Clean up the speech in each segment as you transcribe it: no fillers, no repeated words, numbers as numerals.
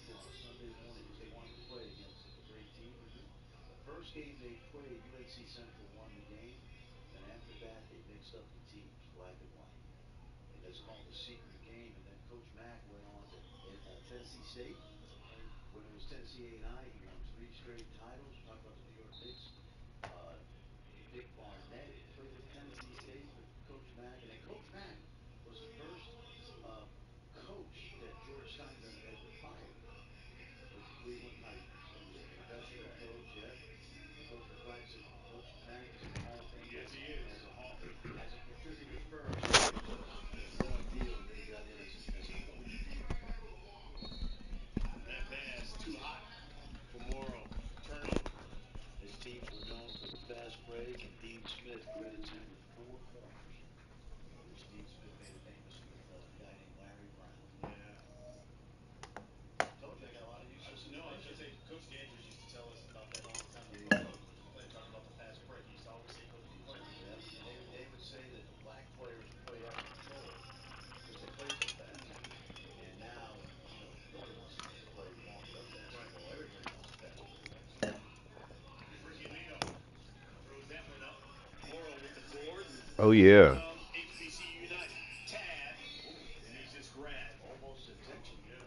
Central on a Sunday morning because they wanted to play against a great team. The first game they played, UNC Central won the game. Then after that, they mixed up the teams, black and white. And that's called the secret game. And then Coach Mack went on to Tennessee State. When it was Tennessee A&I, he won 3 straight titles. Talk about the New York Knicks. Dick Barnett played at Tennessee State with Coach Mack. And then Coach Mack was the first coach that George Steinbrenner ever fired with the Cleveland Tigers. So he was a professional coach, yeah. Coach McClain said Coach Mack is in the Hall of Fame. Yes, he is. As a contributor first, but a done deal that he got in as a coach. That pass too hot for Morrow. Turnover. His teams were known for the fast break, and Dean Smith credits him with 4 corners, which Dean Smith made it famous with a guy named Larry Brown. Yeah. I told you I got a lot of useless No, I was information. going to say, Coach Dandridge used to tell us about that all the time. There you Coach go. McClain talking about the fast break. He used to always say Coach McClain. Yep. And they would say that the black players play out of control because they play so fast. And now, nobody wants to play warmed up basketball. Right. Everybody wants a fast break. Ricky Lino throws that one up. Morrow with the board. Oh Here yeah. come HBCU United. Tad. And he's just grabbed. Almost intentional. Yeah.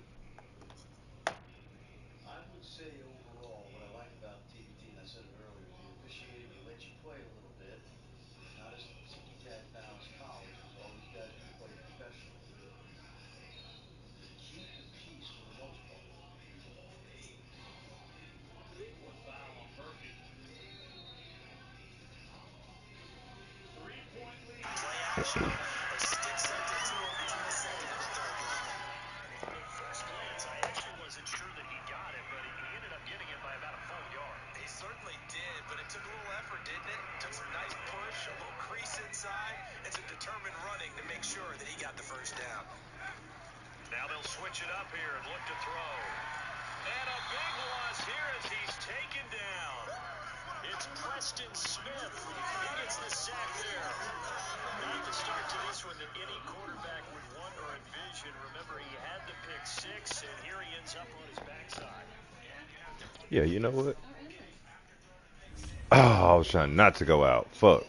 I would say overall, what I like about TBT, and I said it earlier, is the officiating. They let you play a little bit. It's not as ticky-tack now as college because all these guys can play professionally. They keep the peace for the most part. Fourth foul on Murphy. 3-point lead. Play action or stick something to him in the second or the third. At first glance, I actually wasn't sure that he got it, but he ended up getting it by about a full yard. He certainly did, but it took a little effort, didn't it? Took some nice push, a little crease inside, and some determined running to make sure that he got the first down. Now they'll switch it up here and look to throw. And a big loss here as he's taken down. It's Preston Smith. He gets the sack there. Not the start to this one that any quarterback would want or envision. Remember, he had the pick 6, and here he ends up on his backside. Yeah, you know what? Oh, I was trying not to go out. Fuck.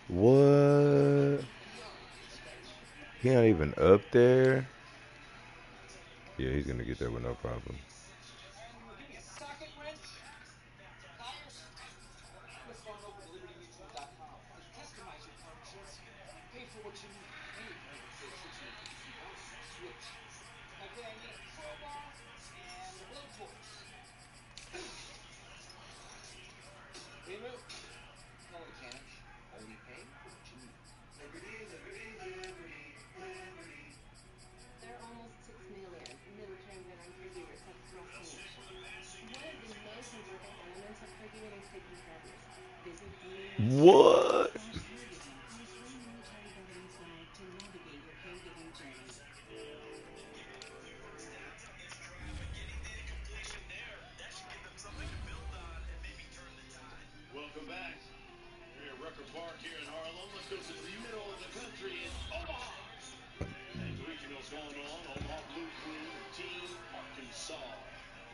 What? He not even up there? Yeah, he's gonna get there with no problem. What? Welcome back. We're at Rucker Park here in Harlem. Let's go to the middle of the country in Omaha. And the regional's going on. Omaha Blue Queen, Team Arkansas.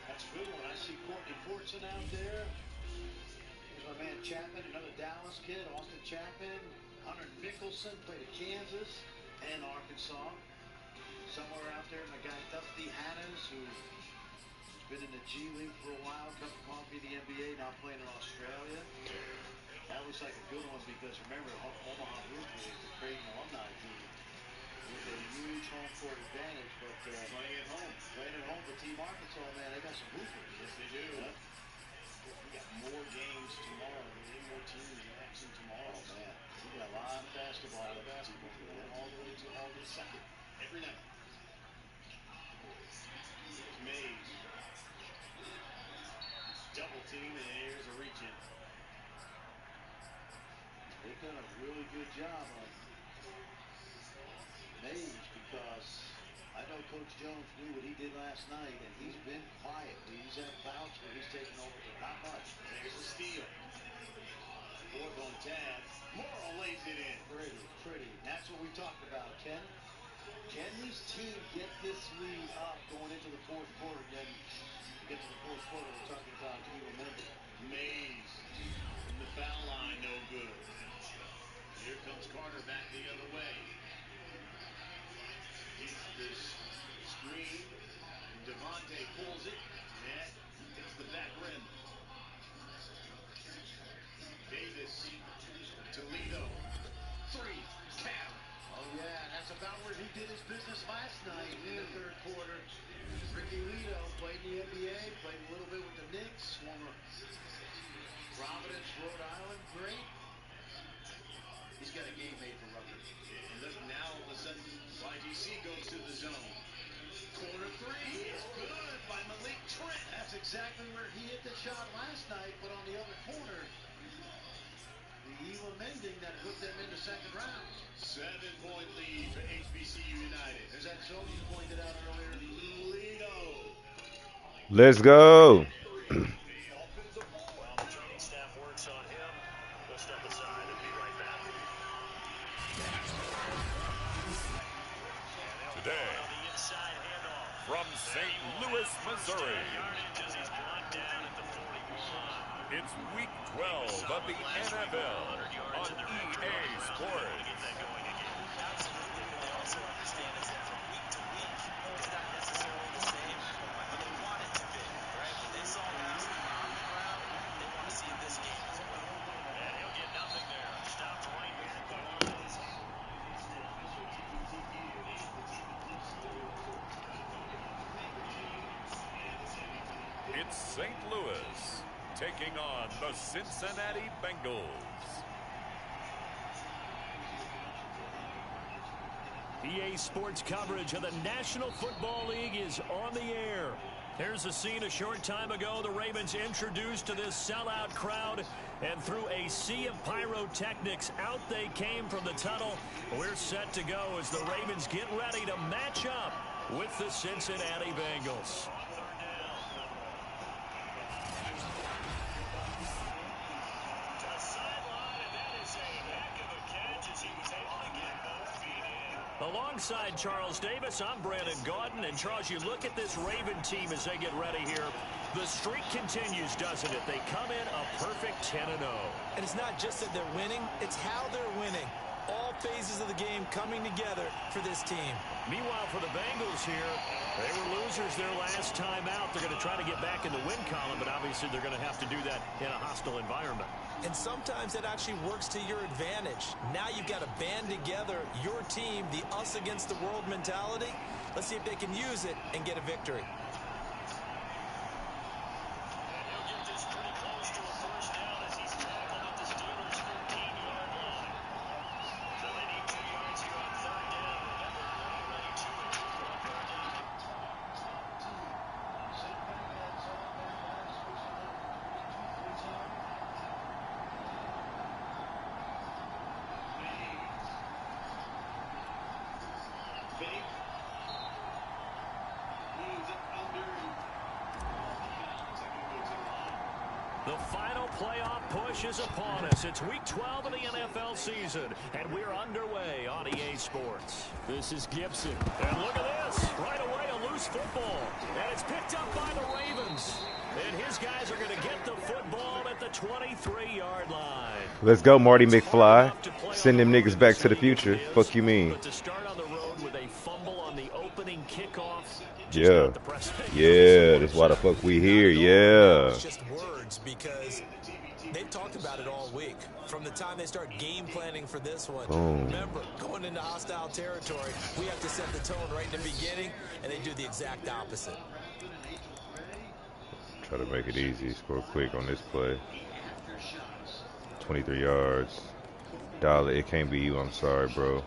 That's a good one. I see Courtney Fortson out there. Here's my man Chapman, another Dallas kid, Austin Chapman. Hunter Nicholson played at Kansas and Arkansas. Somewhere out there, my guy Dusty Hannes, who's been in the G League for a while, cup of coffee in the NBA, now playing in Australia. That looks like a good one because remember, Omaha Blue Queen is the Creighton alumni team with a huge home court advantage, but Playing at home. But Team Arkansas, man, they got some hoopers. Yes, they do. Yeah. We got more games tomorrow. Any more teams in action tomorrow. Oh, man. We got a lot of basketball. Going all the way to August 2nd. Every night. Here's Mays. Double team, and here's a reach in. They done a really good job on Mays because I know Coach Jones knew what he did last night, and he's been quiet. He's had bouts where he's taken over, but not much. There's a steal. Fourth on Tad. Morrow lays it in. Pretty. That's what we talked about, Ken. Can this team get this lead up going into the fourth quarter? Then you get to the fourth quarter, we're talking about Eagle Mending. Mays from the foul line, no good. Here comes Carter back the other way. Hits this screen. Devontae pulls it. Net hits the back rim. Davis. Toledo. Three. Count. Oh, yeah, that's about where he did his business last night in the third quarter. Ricky Lido played in the NBA, played a little bit with the Knicks, former Providence, Rhode Island, great. He's got a game made for Rutgers. And look, now all of a sudden, YGC goes to the zone. Corner three is good by Malik Trent. That's exactly where he hit the shot last night, but on the other corner, the Eagle Mending that put them in the second round. 7-point lead for HBCU United. There's that zone you pointed out earlier. Lido. Let's go. While the training staff works on him, we'll step aside and be right back. Today, On the inside handoff. from St. Louis, Missouri, As he's brought down at the 41. it's Week 12 of the NFL on EA Sports. It's St. Louis taking on the Cincinnati Bengals. EA Sports coverage of the National Football League is on the air. Here's a scene a short time ago. The Ravens introduced to this sellout crowd, and through a sea of pyrotechnics, out they came from the tunnel. We're set to go as the Ravens get ready to match up with the Cincinnati Bengals. Alongside Charles Davis, I'm Brandon Gaudin. And Charles, you look at this Raven team as they get ready here. The streak continues, doesn't it? They come in a perfect 10-0. And it's not just that they're winning, it's how they're winning. All phases of the game coming together for this team. Meanwhile, for the Bengals here, they were losers their last time out. They're going to try to get back in the win column, but obviously they're going to have to do that in a hostile environment. And sometimes that actually works to your advantage. Now you've got to band together your team, the us against the world mentality. Let's see if they can use it and get a victory. The final playoff push is upon us. It's Week 12 of the NFL season, and we're underway on EA Sports. This is Gibson. And look at this. Right away, a loose football. And it's picked up by the Ravens. And his guys are going to get the football at the 23-yard line. Let's go, Marty McFly. Send them niggas back to the future. Fuck you mean? But to start on the road with a fumble on the opening kickoff. Yeah. Yeah, that's why the fuck we here. Yeah. It's just words because they've talked about it all week. From the time they start game planning for this one. Boom. Remember, going into hostile territory, we have to set the tone right in the beginning, and they do the exact opposite. Try to make it easy. Score quick on this play. 23 yards. Dollar, it can't be you. I'm sorry, bro.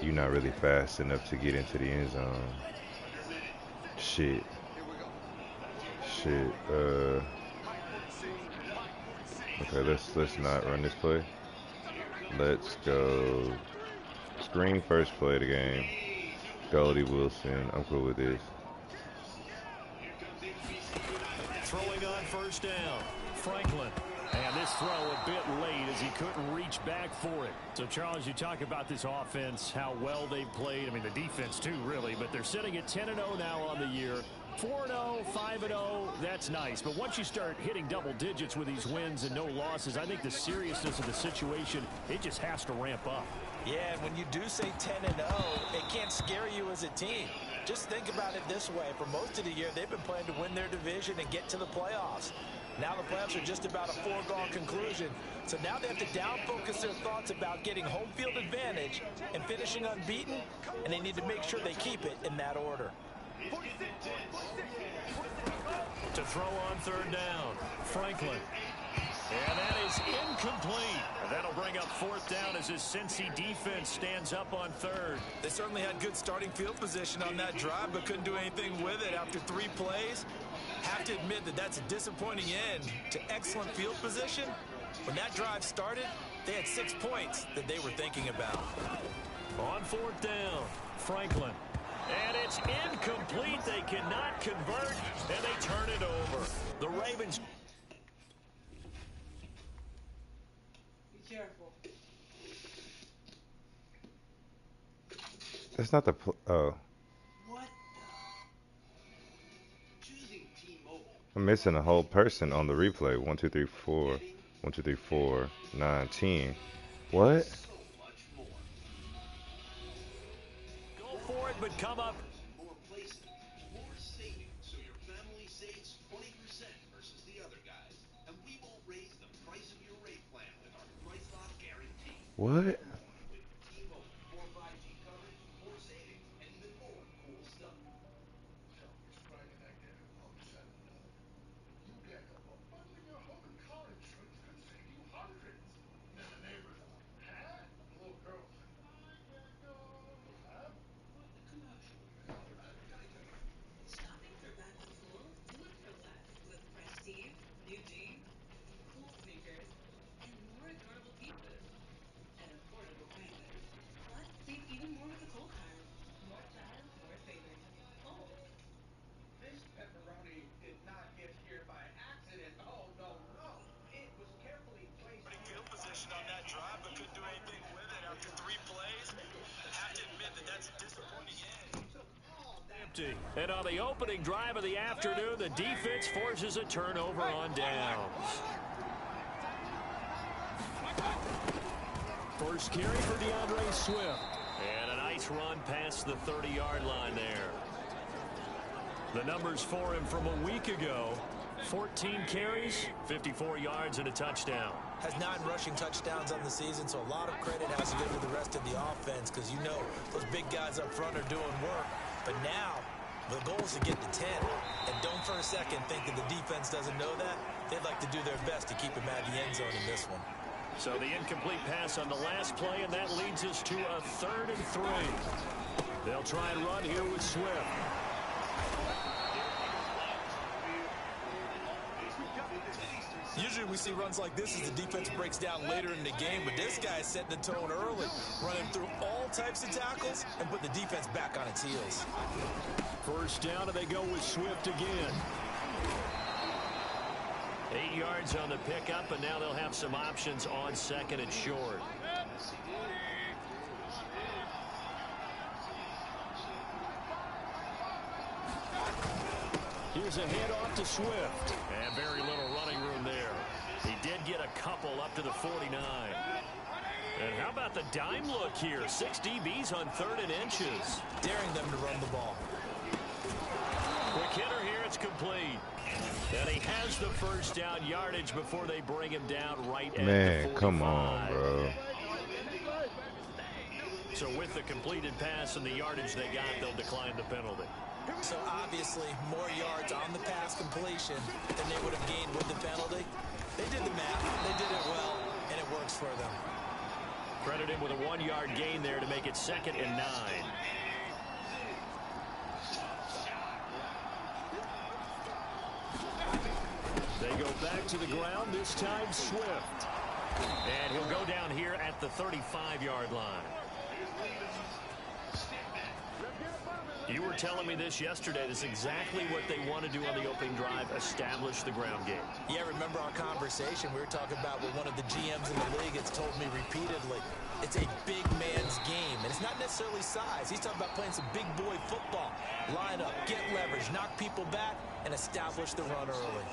You're not really fast enough to get into the end zone. Shit. Okay, let's not run this play. Let's go. Screen first play of the game. Goldie Wilson. I'm cool with this. Throwing on first down, Franklin. And this throw a bit late as he couldn't reach back for it. So, Charles, you talk about this offense, how well they've played. I mean, the defense, too, really. But they're sitting at 10-0 now on the year. 4-0, 5-0, that's nice. But once you start hitting double digits with these wins and no losses, I think the seriousness of the situation, it just has to ramp up. Yeah, and when you do say 10-0, it can't scare you as a team. Just think about it this way. For most of the year, they've been playing to win their division and get to the playoffs. Now the playoffs are just about a foregone conclusion. So now they have to down-focus their thoughts about getting home field advantage and finishing unbeaten, and they need to make sure they keep it in that order. To throw on third down, Franklin. And that is incomplete. That'll bring up fourth down as his Cincy defense stands up on third. They certainly had good starting field position on that drive, but couldn't do anything with it after 3 plays. Have to admit that that's a disappointing end to excellent field position. When that drive started, they had 6 points that they were thinking about. On fourth down, Franklin. And it's incomplete. They cannot convert, and they turn it over. The Ravens. Be careful. That's not the. Oh. What? Choosing T-Mobile. I'm missing a whole person on the replay. 1, 2, 3, 4. 1, 2, 3, 4. 9, 10. What? For it, but come up. More placement, more savings, so your family saves 20% versus the other guys. And we won't raise the price of your rate plan with our price lock guarantee. What? With T-Mobile, more 5G coverage, more savings, and even more cool stuff. Tell Miss Brian I get it all said and done. You get a bundling your home and car insurance could save you hundreds. Then the neighbors, huh? The little girl said, I can't go. Huh? Shopping for back to school? Do it for less with fresh tees, new jeans, cool sneakers, and more adorable pieces at affordable prices. Plus, save even more with the Kohl card. More style, more savings. Kohl. This pepperoni did not get here by accident. Oh, no, no. It was carefully placed. Field position on that drive, but couldn't do anything with it after 3 plays. Have to admit that that's a disappointing end. Empty. And on the opening drive of the afternoon, the defense forces a turnover on downs. First carry for DeAndre Swift. And a nice run past the 30-yard line there. The numbers for him from a week ago: 14 carries, 54 yards, and a touchdown. Has 9 rushing touchdowns on the season, so a lot of credit has to go to the rest of the offense because you know those big guys up front are doing work. But now, the goal is to get to 10. And don't for a second think that the defense doesn't know that. They'd like to do their best to keep him out of the end zone in this one. So the incomplete pass on the last play, and that leads us to a 3rd and 3. They'll try and run here with Swift. Usually we see runs like this as the defense breaks down later in the game, but this guy is setting the tone early, running through all types of tackles and put the defense back on its heels. First down, and they go with Swift again. 8 yards on the pickup, and now they'll have some options on 2nd and short. Here's a handoff to Swift. And very little running room there. He did get a couple up to the 49. And how about the dime look here? 6 DBs on 3rd and inches. Daring them to run the ball. Quick hitter here, it's complete. And he has the first down yardage before they bring him down right at the 45. Come on, bro. So with the completed pass and the yardage they got, they'll decline the penalty. So obviously more yards on the pass completion than they would have gained with the penalty. They did the math, they did it well, and it works for them. Credit him with a 1-yard gain there to make it 2nd and 9. They go back to the ground, this time Swift. And he'll go down here at the 35-yard line. You were telling me this yesterday. This is exactly what they want to do on the opening drive, establish the ground game. Yeah, remember our conversation? We were talking about what one of the GMs in the league has told me repeatedly. It's a big man's game, and it's not necessarily size. He's talking about playing some big boy football. Line up, get leverage, knock people back, and establish the run early.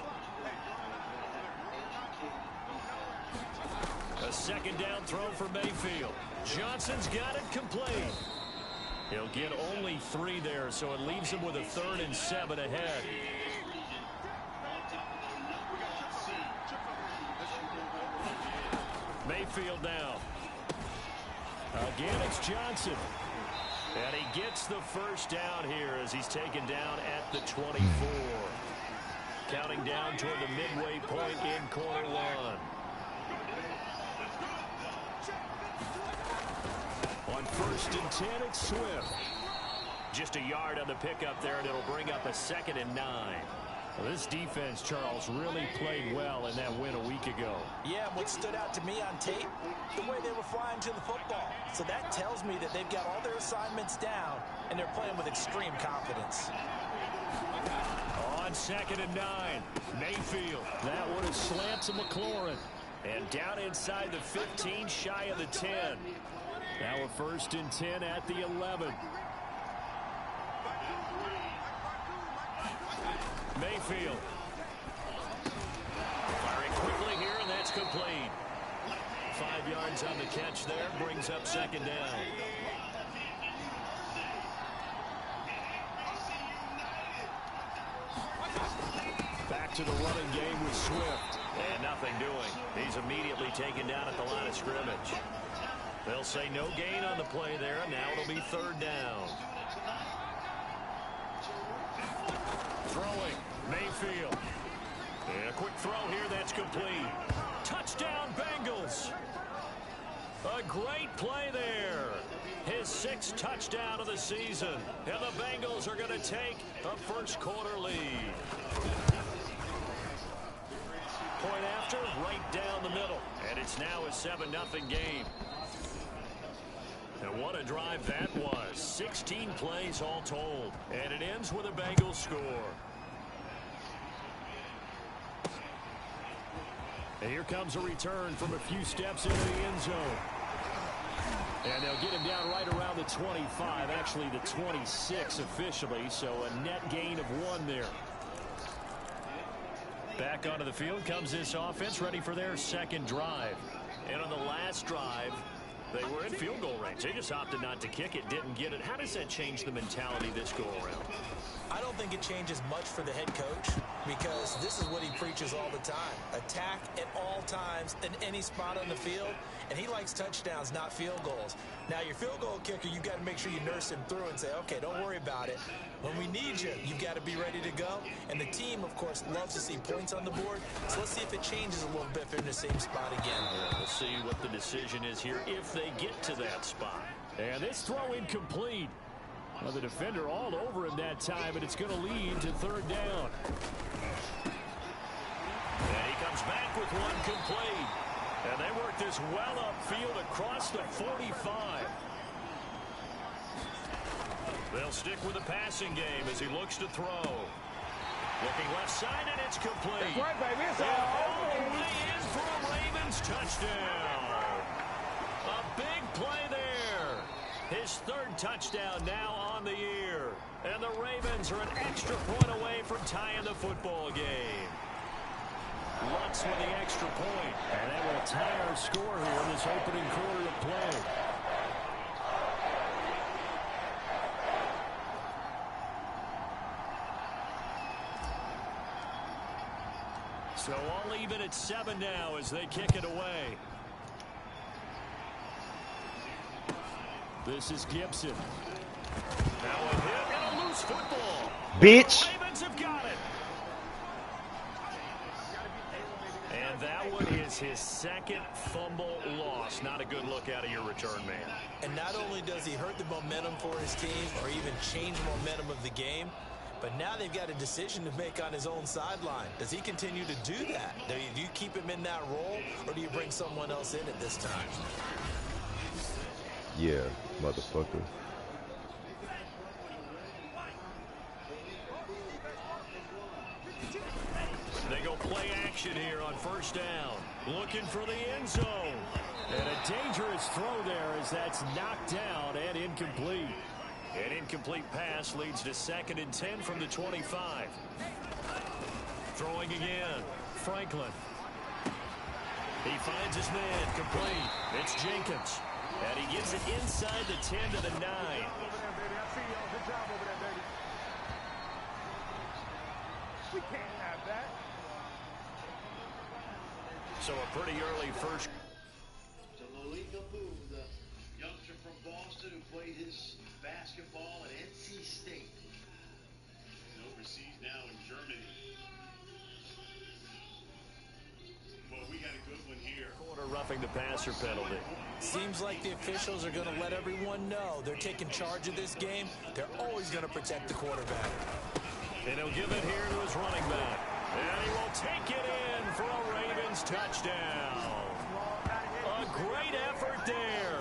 A second down throw for Mayfield. Johnson's got it complete. He'll get only 3 there, so it leaves him with a 3rd and 7 ahead. Mayfield now. Again, it's Johnson. And he gets the first down here as he's taken down at the 24. Counting down toward the midway point in quarter 1. On 1st and 10, it's Swift. Just a yard on the pickup there, and it'll bring up a 2nd and 9. Well, this defense, Charles, really played well in that win a week ago. Yeah, what stood out to me on tape, the way they were flying to the football. So that tells me that they've got all their assignments down, and they're playing with extreme confidence. On 2nd and 9, Mayfield. That one is slant to McLaurin. And down inside the 15, shy of the 10. Now a 1st and 10 at the 11. Mayfield. Firing quickly here, and that's complete. 5 yards on the catch there, brings up 2nd down. Back to the running game with Swift. And nothing doing. He's immediately taken down at the line of scrimmage. They'll say no gain on the play there. Now it'll be 3rd down. Throwing. Mayfield. And a quick throw here. That's complete. Touchdown, Bengals. A great play there. His 6th touchdown of the season. And the Bengals are going to take a first-quarter lead. Point after, right down the middle. And it's now a 7-0 game. And what a drive that was. 16 plays all told. And it ends with a Bengals score. And here comes a return from a few steps into the end zone. And they'll get him down right around the 25. Actually, the 26 officially. So a net gain of 1 there. Back onto the field comes this offense, ready for their 2nd drive. And on the last drive, they were in field goal range. They just opted not to kick it, didn't get it. How does that change the mentality this go around? I don't think it changes much for the head coach because this is what he preaches all the time. Attack at all times in any spot on the field, and he likes touchdowns, not field goals. Now, your field goal kicker, you've got to make sure you nurse him through and say, okay, don't worry about it. When we need you, you've got to be ready to go. And the team, of course, loves to see points on the board. So let's see if it changes a little bit if they're in the same spot again. We'll see what the decision is here if they get to that spot. And this throw incomplete. Well, the defender all over him that time, and it's going to lead to 3rd down. And he comes back with 1 complete. And they work this well upfield across the 45. They'll stick with the passing game as he looks to throw. Looking left side, and it's complete. That's right, baby. It's all the way in for a Ravens touchdown. A big play there. His 3rd touchdown now on the year. And the Ravens are an extra point away from tying the football game. Lutz with the extra point. And that will tie our score here in this opening quarter of play. So all even at 7 now as they kick it away. This is Gibson. Now a hit and a loose football. Bitch. The Ravens have got it. And that one is his 2nd fumble loss. Not a good look out of your return man. And not only does he hurt the momentum for his team or even change the momentum of the game, But now they've got a decision to make on his own sideline. Does he continue to do that? Do you keep him in that role, or do you bring someone else in at this time? Yeah, motherfucker. They go play action here on first down. Looking for the end zone. And a dangerous throw there as that's knocked down and incomplete. An incomplete pass leads to 2nd and 10 from the 25. Throwing again. Franklin. He finds his man. Complete. It's Jenkins. And he gets it inside the 10 to the 9. We can't have that. So a pretty early first. So Lolita Boo, the youngster from Boston who played his basketball at NC State. And overseas now in Germany. Well, we got a good one here. Corner roughing the passer penalty. Seems like the officials are going to let everyone know they're taking charge of this game. They're always going to protect the quarterback. And he'll give it here to his running back. And he will take it in for a Ravens touchdown. A great effort there.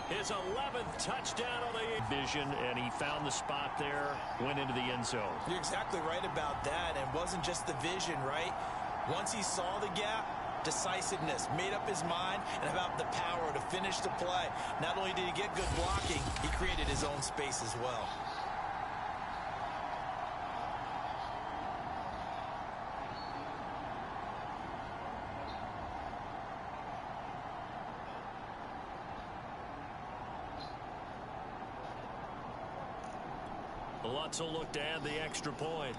His 11th touchdown of the vision, and he found the spot there, went into the end zone. You're exactly right about that. And it wasn't just the vision, right? Once he saw the gap, decisiveness, made up his mind, and about the power to finish the play. Not only did he get good blocking, he created his own space as well. Lots of look to add the extra point.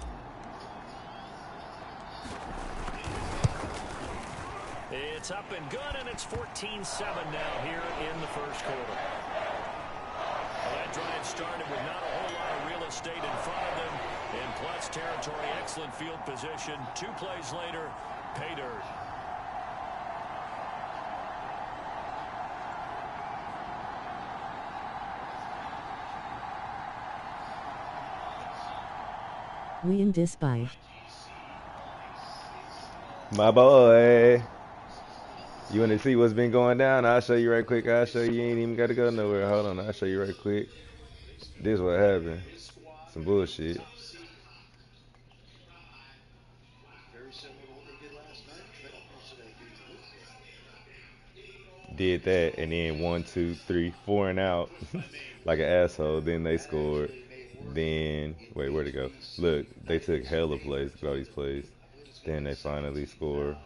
It's up and good, and it's 14-7 now here in the first quarter. Well, that drive started with not a whole lot of real estate in front of them. In plus territory, excellent field position. 2 plays later, pay dirt. Win this by. My boy. You want to see what's been going down? I'll show you right quick. I'll show you. You ain't even got to go nowhere. Hold on. I'll show you right quick. This is what happened. Some bullshit. Very similar to what they did last night. Did that, and then 1, 2, 3, 4 and out like an asshole. Then they scored. Then, wait, where'd it go? Look, they took hella plays, all these plays. Then they finally score.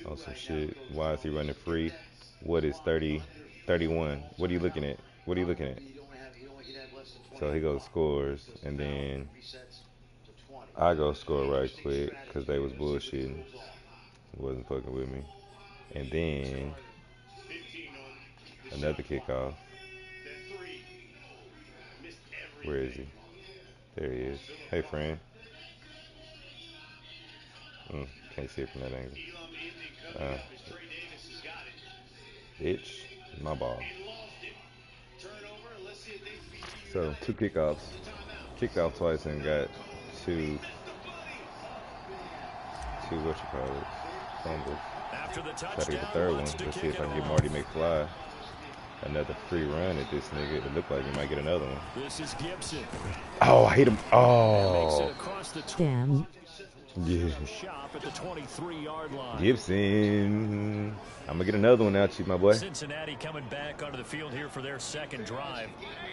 Oh, some shit. Why is he running free? What is 30, 31? What are you looking at? What are you looking at? So he goes scores, and then I go score right quick because they was bullshitting. Wasn't fucking with me. And then another kickoff. Where is he? There he is. Hey, friend. Can't see it from that angle. Bitch, my ball. So 2 kickoffs. Kicked off twice and got 2 fumbles. Try to get the third one. Let's see if I can get Marty McFly another free run at this nigga. It looked like he might get another one. This is Gibson. Oh, I hit him. Oh. Damn. Yeah. Shop at the 23-yard line. Gibson. I'm going to get another one out, you, my boy. Cincinnati coming back onto the field here for their second drive.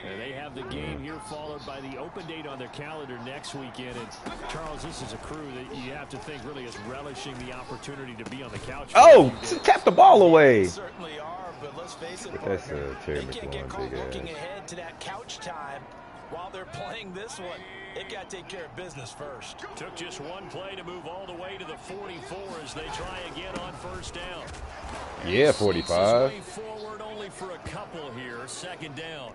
And they have the game here followed by the open date on their calendar next weekend. And Charles, this is a crew that you have to think really is relishing the opportunity to be on the couch. Oh, tap the ball away. They certainly are, but let's face it, That's they can't get caught looking ahead to that couch time while they're playing this one. They got to take care of business first. Took just one play to move all the way to the 44 as they try again on first down. Yeah, 45. Way forward only for a couple here, second down.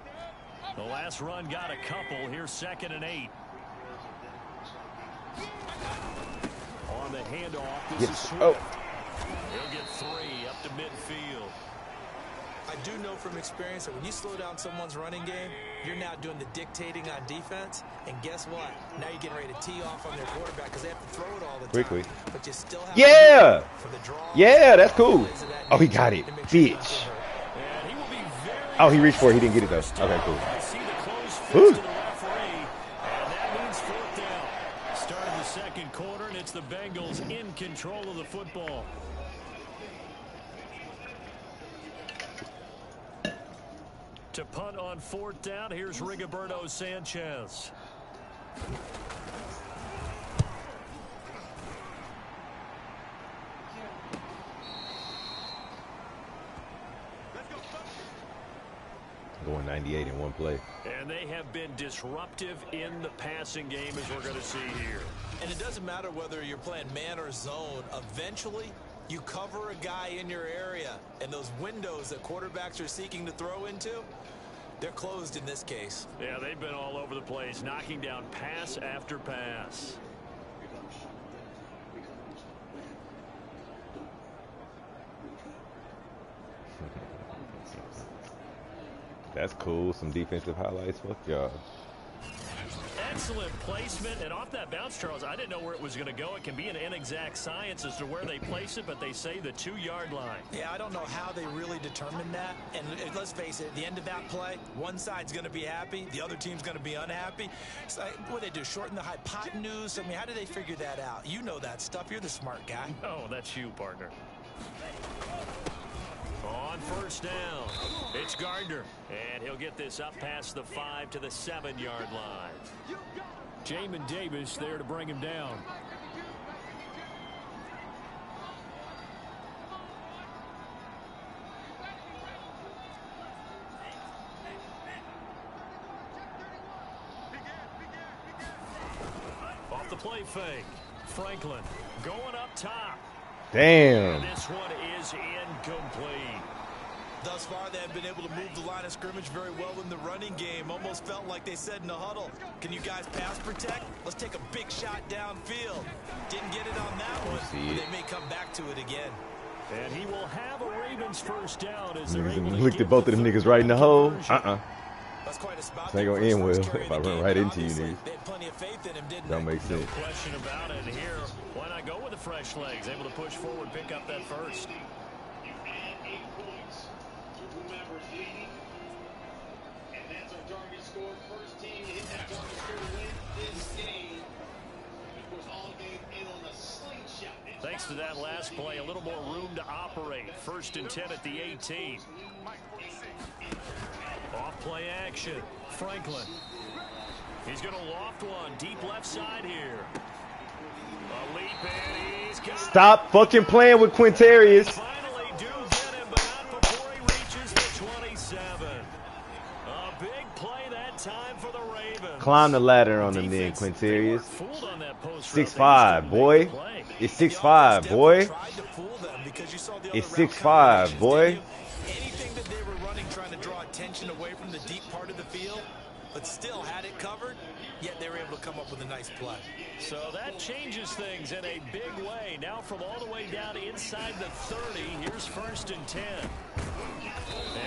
The last run got a couple here, 2nd and 8. On the handoff, this is Swift. Oh. He'll get 3 up to midfield. I do know from experience that when you slow down someone's running game, you're now doing the dictating on defense. And guess what? Now you're getting ready to tee off on their quarterback because they have to throw it all the time. Quickly. But you still have Yeah! for the draw. Yeah, that's cool. Oh, he got it. Bitch. Oh, he reached for it. He didn't get it, though. Okay, cool. Woo. Start of the second quarter, and it's the Bengals in control of the football. To punt on 4th down, here's Rigoberto Sanchez. Going 98 in one play. And they have been disruptive in the passing game, as we're going to see here. And it doesn't matter whether you're playing man or zone. Eventually, you cover a guy in your area, and those windows that quarterbacks are seeking to throw into, they're closed in this case. Yeah, they've been all over the place, knocking down pass after pass. That's cool. Some defensive highlights. Fuck y'all. Excellent placement, and off that bounce, Charles, I didn't know where it was going to go. It can be an inexact science as to where they place it, but they say the 2-yard line. Yeah, I don't know how they really determined that. And let's face it, at the end of that play, one side's going to be happy, the other team's going to be unhappy. It's like, what do they do, shorten the hypotenuse? I mean, how do they figure that out? You know that stuff. You're the smart guy. No, that's you, partner. On 1st down, it's Griner, and he'll get this up past the 5 to the 7-yard line. Jamin Davis there to bring him down. Off the play fake, Franklin going up top. Damn. This one is incomplete. Thus far, they have been able to move the line of scrimmage very well in the running game. Almost felt like they said in the huddle, can you guys pass protect? Let's take a big shot downfield. Didn't get it on that one, but they may come back to it again. And he will have a Ravens 1st down as they're able to looked at both of them niggas right in the hole. That's quite a spot. This ain't gonna end well if I run right into you, niggas. They had plenty of faith in him, didn't Don't make sense. No question about it. Here, why not go with the fresh legs? Able to push forward, pick up that first. You add 8 points to whomever's leading, and that's our target score. First team to hit that target score to win this game. Of course, all game in on a slingshot. Thanks to that last play, a little more room to operate. 1st and 10 at the 18. Off play action, Franklin. He's going to loft one deep left side here. A leap in, he's got Stop fucking playing with Quintarius. Finally do get him, but not before he reaches the 27. A big play that time for the Ravens. Climb the ladder on them then, Quintarius. 6'5", boy. It's 6'5", boy. It's 6'5", boy. Anything that they were running, trying to draw attention away from the deep part of the field, but still had it covered, yet they were able to come up with a nice play. So that changes things in a big way. Now from all the way down inside the 30, here's 1st and 10.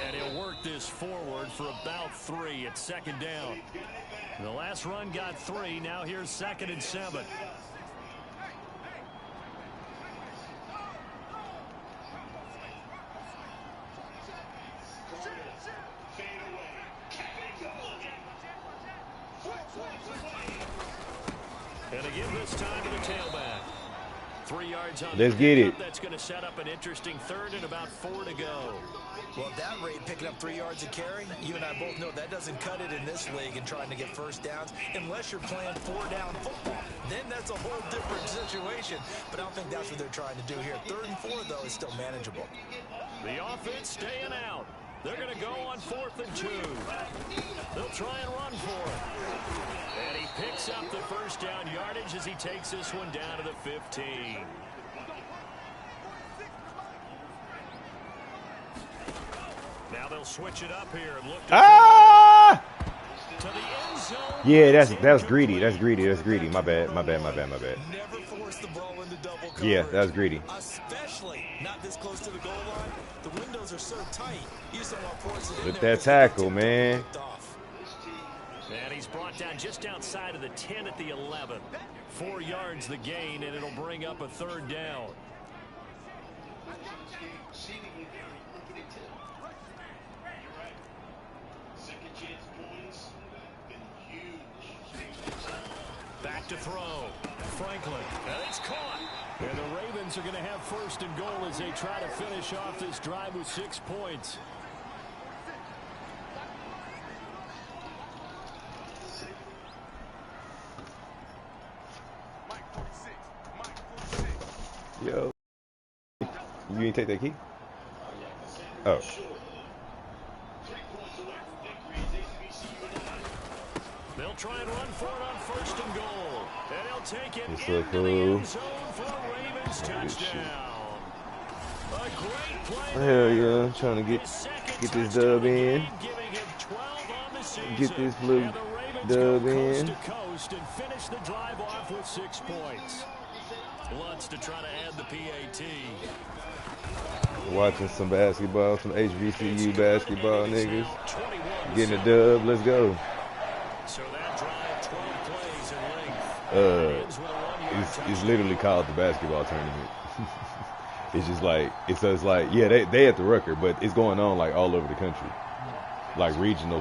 And he'll work this forward for about 3 at 2nd down. The last run got 3. Now here's 2nd and 7. And again this time to the tailback. 3 yards on Let's get it. That's going to set up an interesting 3rd and about 4 to go. Well, at that rate, picking up 3 yards a carry, you and I both know that doesn't cut it in this league and trying to get 1st downs unless you're playing 4-down football. Then that's a whole different situation. But I don't think that's what they're trying to do here. 3rd and 4, though, is still manageable. The offense staying out. They're going to go on 4th and 2. They'll try and run for it. And he picks up the 1st down yardage as he takes this one down to the 15. Now they'll switch it up here and look to the end zone. Yeah, that's greedy. That's greedy. That's greedy. My bad. My bad. My bad. My bad. Never force the ball into double coverage. Yeah, that was greedy. Especially not this close to the goal line. The window heels are so tight. Houston will force it in With there that tackle, man. And he's brought down just outside of the 10 at the 11. 4 yards the gain, and it'll bring up a 3rd down. Back to throw. Franklin. And it's caught. And the Ravens are going to have 1st and goal as they try to finish off this drive with 6 points. Yo. You ain't take that key? Oh. They'll try and run for it on 1st and goal. And he'll take it It's so into the cool. end zone for a Ravens touchdown. A great play. Hell yeah, trying to get this dub in. Giving him 12 on the season. Get this blue and the Ravens dub go coast in. to coast and finish the drive off with 6 points. Lutz to try to add the PAT. Watching some basketball, some HBCU basketball niggas. Getting a dub, let's go. So that drive, 12 plays in length. It's literally called the basketball tournament. It's just like, it's like, yeah, they at the Rucker, but it's going on like all over the country. Like regional,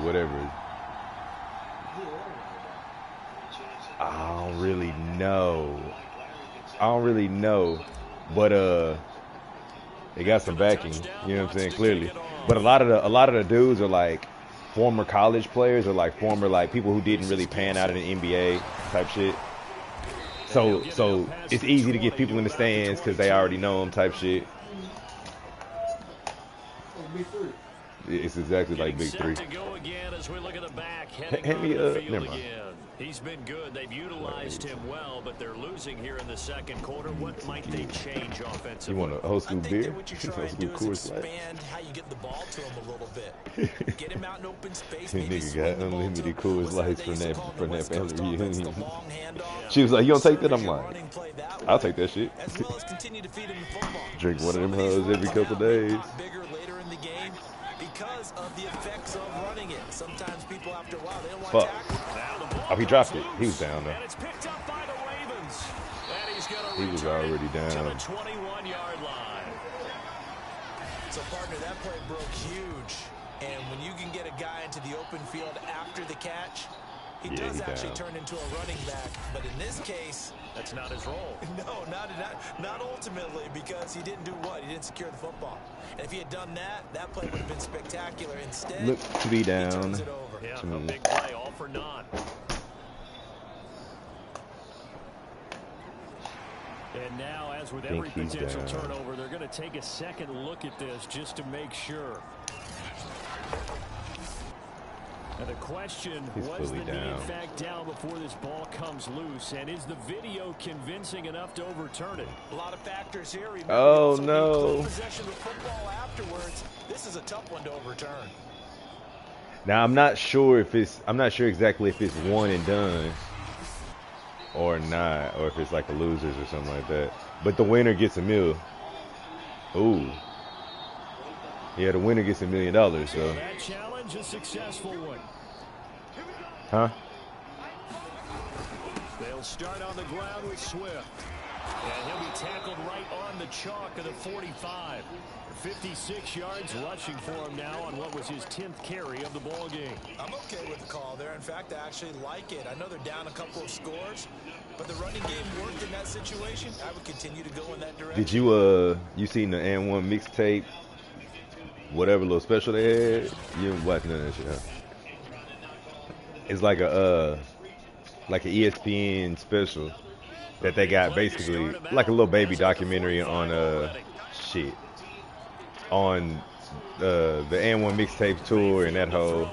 whatever. I don't really know. But they got some backing, you know what I'm saying, clearly. But a lot of the dudes are like former college players or like former like people who didn't really pan out in the NBA type shit. So it's easy to get people in the stands because they already know them type shit. It's exactly like Big 3. Hand me never mind. He's been good. They've utilized him well, but they're losing here in the 2nd quarter. What might they change offensively? You want a whole scoop beer? What you try and do is expand how you get the ball to him a little bit. Get him out in open space. Nigga got unlimited Coors Lights from that family reunion. She was like, "You don't take that?" I'm like, "I'll take that shit." As well as continue to feed him the football. Drink one of them hoes every couple days. Bigger later in the game because of the effects of running it. Sometimes people after a while they don't want to tackle. Oh, he dropped it. He was down though. And it's picked up by the Ravens. And he's going to He was already down. to the 21-yard line. So, partner, that play broke huge. And when you can get a guy into the open field after the catch, he does actually turn into a running back. But in this case, that's not his role. No, not ultimately, because he didn't do what? He didn't secure the football. And if he had done that, that play would have been spectacular. Instead, look to be down. He turns it over. Yeah, a big play, all for naught. And now, as with every potential turnover, they're going to take a second look at this just to make sure. And the question, was the knee in fact down before this ball comes loose? And is the video convincing enough to overturn it? A lot of factors here. Remember, oh, no. Possession of the football afterwards. This is a tough one to overturn. Now, I'm not sure exactly if it's one and done or not, or if it's like a losers or something like that. But the winner gets $1 million. Ooh. Yeah, the winner gets $1 million, so. That challenge, a successful one. Huh? They'll start on the ground with Swift. And he'll be tackled right on the chalk of the 45. 56 yards rushing for him now on what was his 10th carry of the ball game. I'm okay with the call there. In fact, I actually like it. I know they're down a couple of scores, but the running game worked in that situation. I would continue to go in that direction. Did you seen the N1 mixtape? Whatever little special they had? You didn't watch none of that shit, huh? It's like an ESPN special that they got, basically like a little baby documentary on on the N1 mixtape tour and that whole.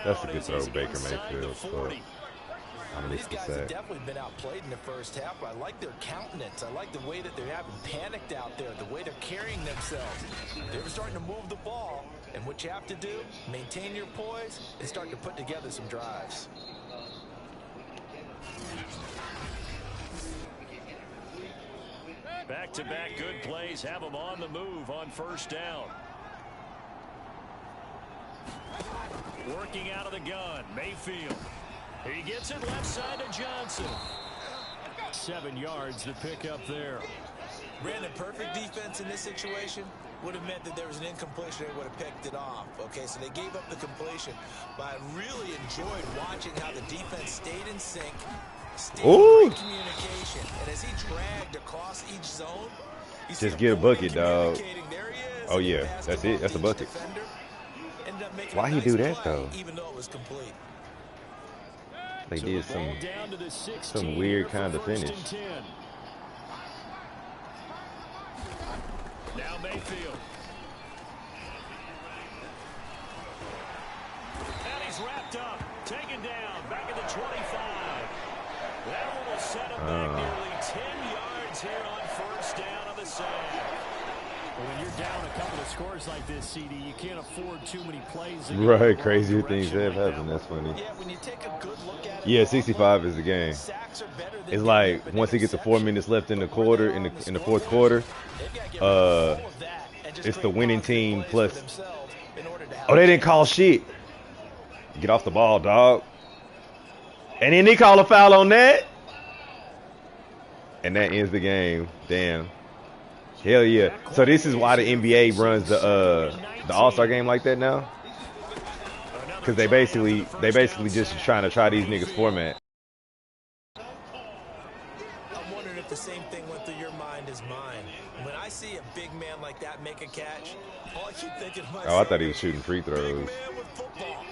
That's a good throw, Baker Mayfield. So these guys have definitely been outplayed in the first half, but I like their countenance. I like the way that they're having panicked out there, the way they're carrying themselves. They're starting to move the ball, and what you have to do, maintain your poise and start to put together some drives. Back-to-back good plays have them on the move on first down. Working out of the gun, Mayfield. He gets it left side to Johnson. 7 yards to pick up there. Brandon, perfect defense in this situation would have meant that there was an incompletion. They would have picked it off. Okay, so they gave up the completion. But I really enjoyed watching how the defense stayed in sync, stayed in great communication. And as he dragged across each zone, just get a bucket, dog. Oh, yeah, that's it. That's a bucket. Why he do that, though? Even though it was complete. They did some weird kind of finish. Now Mayfield. And he's wrapped up. Taken down. Back at the 25. That one will set him back nearly 10 yards here on first down on the save. When you're down a couple of scores like this, CD, you can't afford too many plays. Right, crazier things have happened. That's funny. Yeah, when you take a good look at it, yeah, 65 is the game. It's like once he gets to 4 minutes left in the quarter, in the fourth quarter, it's the winning team plus. Oh, they didn't call shit. Get off the ball, dog. And then they call a foul on that, and that ends the game. Damn. Hell yeah. So this is why the NBA runs the All-Star game like that now? Because they basically just trying to try these niggas format. I'm wondering if the same thing went through your mind as mine. When I see a big man like that make a catch, all I keep thinking to myself, oh, I thought he was shooting free throws. big man with football.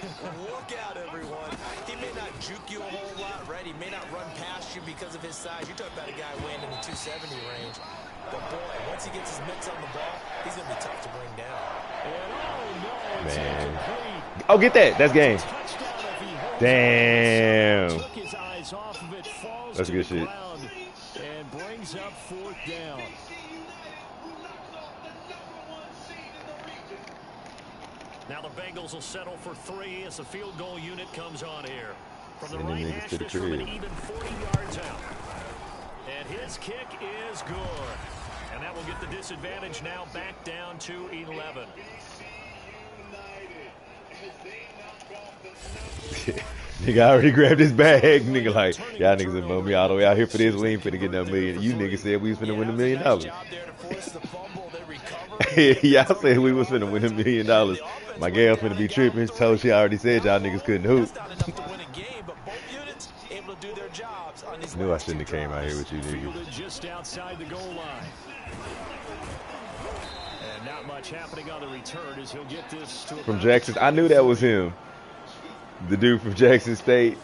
Look out, everyone. He may not juke you a whole lot, right? He may not run past you because of his size. You're talking about a guy weighing in the 270 range. But boy, once he gets his mitts on the ball, he's going to be tough to bring down. Man. Oh, get that. That's game. Damn. That's good shit. And brings up fourth down. Now the Bengals will settle for 3 as the field goal unit comes on here. From the right hash, this from an even 40 yards out. And his kick is good. And that will get the disadvantage now back down to 11. Nigga already grabbed his bag. Nigga like, y'all niggas have moved me all the way out here for this. We ain't finna get no million. You niggas said we was finna win $1 million. Y'all said we was finna win $1 million. My gal finna be tripping. Told she already said y'all niggas couldn't hoop. Knew I shouldn't have came out here with you niggas. Just outside the goal line. And not much happening on the return as he'll get this to from Jackson. I knew that was him. The dude from Jackson State.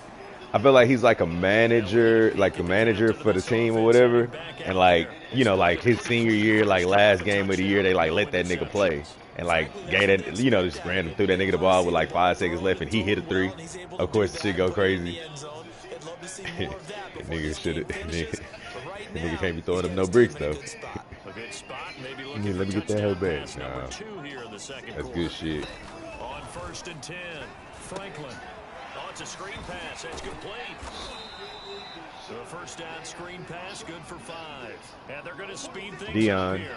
I feel like he's like a manager for the team or whatever. And like, you know, like his senior year, like last game of the year, they like let that nigga play. And like gave that, you know, just random threw that nigga the ball with like 5 seconds left and he hit a 3. Of course the shit go crazy. Nigga should have. Nigga can't be throwing up no bricks though. Let me get that hell back. Nah, that's good shit. On 1st and 10, Franklin. Oh, it's a screen pass. That's complete. So a first down screen pass, good for 5. And they're going to speed things up here.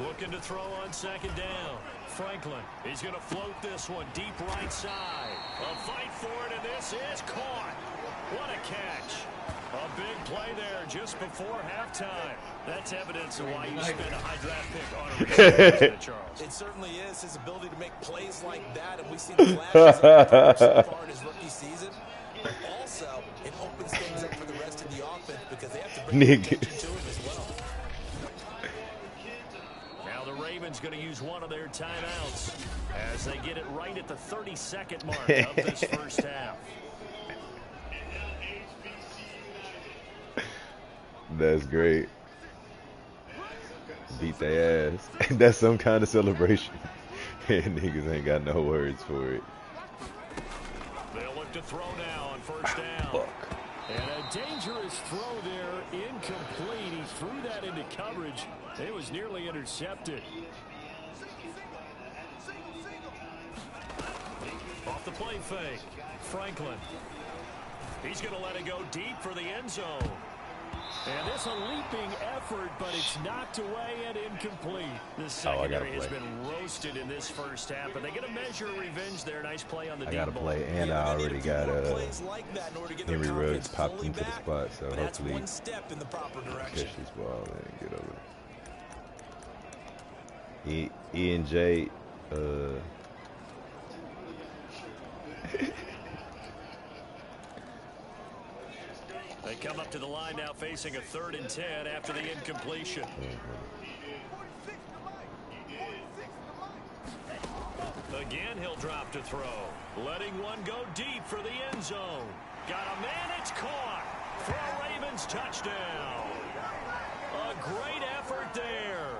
Looking to throw on 2nd down. Franklin, he's going to float this one deep right side. A fight for it, and this is caught. What a catch. A big play there just before halftime. That's evidence of why you spent a high draft pick on a receiver, Charles. It certainly is. His ability to make plays like that, and we see the flashes of so far in his rookie season. But also, it opens things up for the rest of the offense because they have to bring attention to him as well. Now the Ravens going to use one of their timeouts as they get it right at the 32nd mark of this first half. That's great. Beat their ass. That's some kind of celebration. And niggas ain't got no words for it. They'll look to throw now on 1st down. Fuck. And a dangerous throw there, incomplete. He threw that into coverage. It was nearly intercepted. Off the play fake, Franklin. He's going to let it go deep for the end zone. And it's a leaping effort, but it's knocked away and incomplete. The secondary has been roasted in this first half, but they get a measure of revenge there. Nice play on the deep ball. I got to play, and I already got Henry Ruggs popped into the spot, so hopefully one step in the proper direction. Catch this ball and get over it. E and J, They come up to the line now facing a 3rd and 10 after the incompletion. Again, he'll drop to throw. Letting one go deep for the end zone. Got a man, it's caught for a Ravens touchdown. A great effort there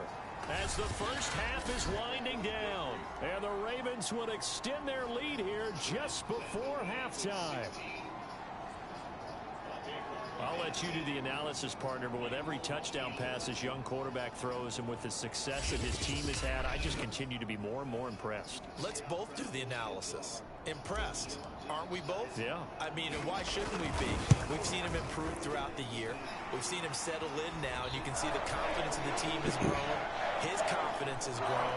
as the first half is winding down. And the Ravens would extend their lead here just before halftime. I'll let you do the analysis, partner, but with every touchdown pass this young quarterback throws and with the success that his team has had, I just continue to be more and more impressed. Let's both do the analysis. Impressed, aren't we both? Yeah. I mean, and why shouldn't we be? We've seen him improve throughout the year. We've seen him settle in now, and you can see the confidence of the team has grown. His confidence has grown.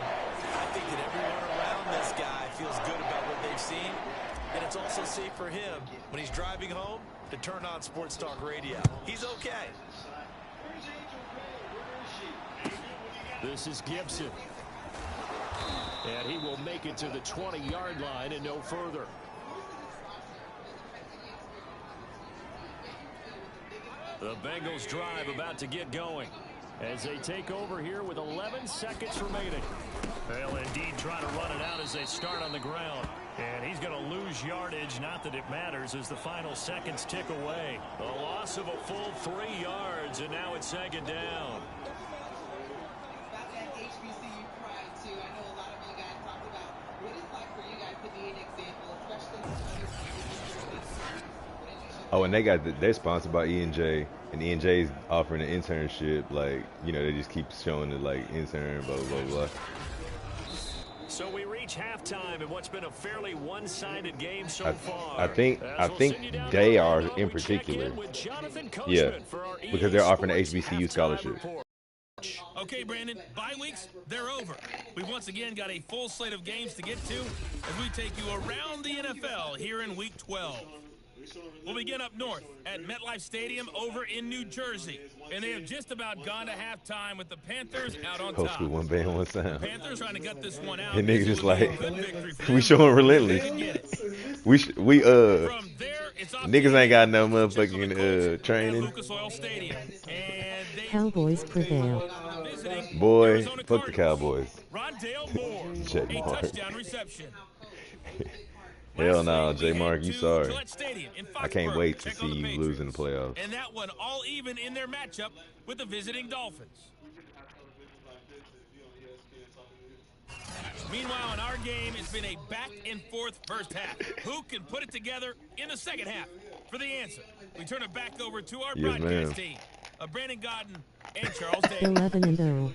I think that everyone around this guy feels good about what they've seen, and it's also safe for him when he's driving home to turn on Sports Talk Radio. He's okay. This is Gibson. And he will make it to the 20-yard line and no further. The Bengals drive about to get going as they take over here with 11 seconds remaining. They'll indeed try to run it out as they start on the ground. And he's going to lose yardage, not that it matters, as the final seconds tick away. A loss of a full 3 yards, and now it's 2nd down. About that HBCU pride, too. I know a lot of you guys talked about what it's like for you guys to be an example, especially oh, and they got they're sponsored by E&J, and E&J's offering an internship. Like, you know, they just keep showing it like intern, blah blah blah. So we reach halftime in what's been a fairly one-sided game so far. I think they are in particular. Yeah, because they're offering an HBCU scholarship. Okay, Brandon, bye weeks, they're over. We've once again got a full slate of games to get to as we take you around the NFL here in Week 12. We'll begin up north at MetLife Stadium over in New Jersey. And they have just about gone to halftime with the Panthers out on top. Hopefully one band, one sound. Panthers trying to gut this one out. And niggas just like, we showing relentless. Niggas ain't got no motherfucking training. Cowboys prevail. Boy, fuck the Cowboys. Check a touchdown reception. Hell no, J. Mark, you sorry. I can't wait to see you lose in the playoffs. And that one all even in their matchup with the visiting Dolphins. Meanwhile, in our game, it's been a back-and-forth first half. Who can put it together in the second half? For the answer, we turn it back over to our broadcast team of Brandon Godden and Charles Davis. 11-0.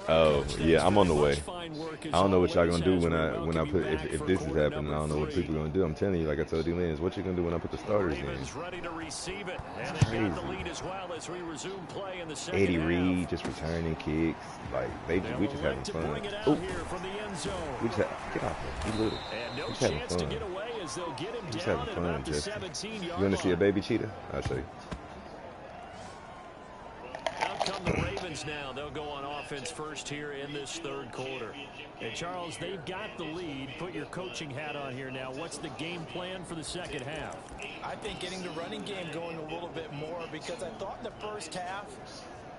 Oh yeah, I'm on the way. I don't know what y'all gonna do when I put if this is happening. I don't know what people are gonna do. I'm telling you, like I told you, man, what you gonna do when I put the starters in? Ready to receive it, and they got the lead as well as we resume play in the second Eddie half. Reed just returning kicks, like we just having fun. Ooh. We just get off him, you little. No we just having fun. To get away as they'll get him we just down having fun, Justin. 17-yard You want to see a baby cheetah? I'll show you. Out come the Ravens now. They'll go on offense first here in this third quarter. And Charles, they've got the lead. Put your coaching hat on here now. What's the game plan for the second half? I think getting the running game going a little bit more, because I thought in the first half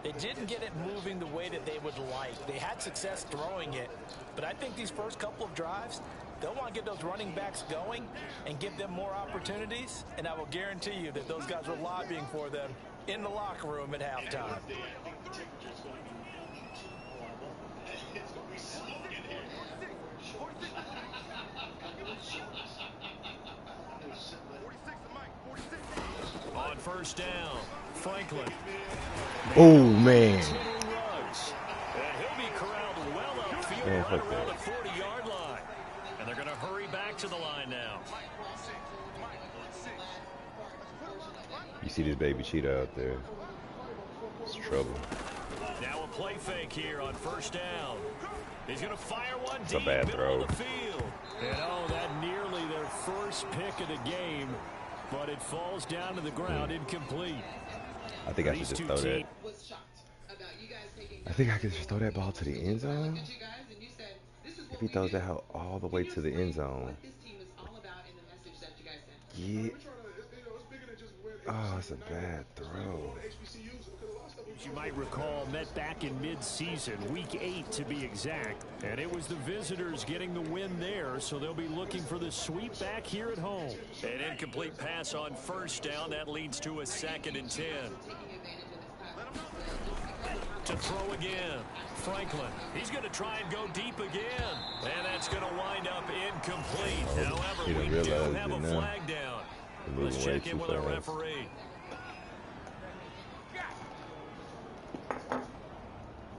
they didn't get it moving the way that they would like. They had success throwing it, but I think these first couple of drives, they'll want to get those running backs going and give them more opportunities, and I will guarantee you that those guys were lobbying for them in the locker room at halftime. On first down, Franklin. Oh man. And he'll be corralled well upfield Man, right fuck around the that. 40-yard line. And they're going to hurry back to the line now. You see this baby cheetah out there. It's trouble. Now a play fake here on first down. He's going to fire one It's deep a bad middle throw. of the field. And that nearly their first pick of the game, but it falls down to the ground incomplete. I think I should just throw that. I think I could just throw that ball to the end zone. If he throws that all the way to the end zone. Yeah. Oh, it's a bad throw. As you might recall, met back in mid-season, week 8 to be exact, and it was the visitors getting the win there, so they'll be looking for the sweep back here at home. An incomplete pass on first down, that leads to a 2nd and 10. To throw again, Franklin. He's going to try and go deep again, and that's going to wind up incomplete. However, we do have a flag down. Let's check in with our referee.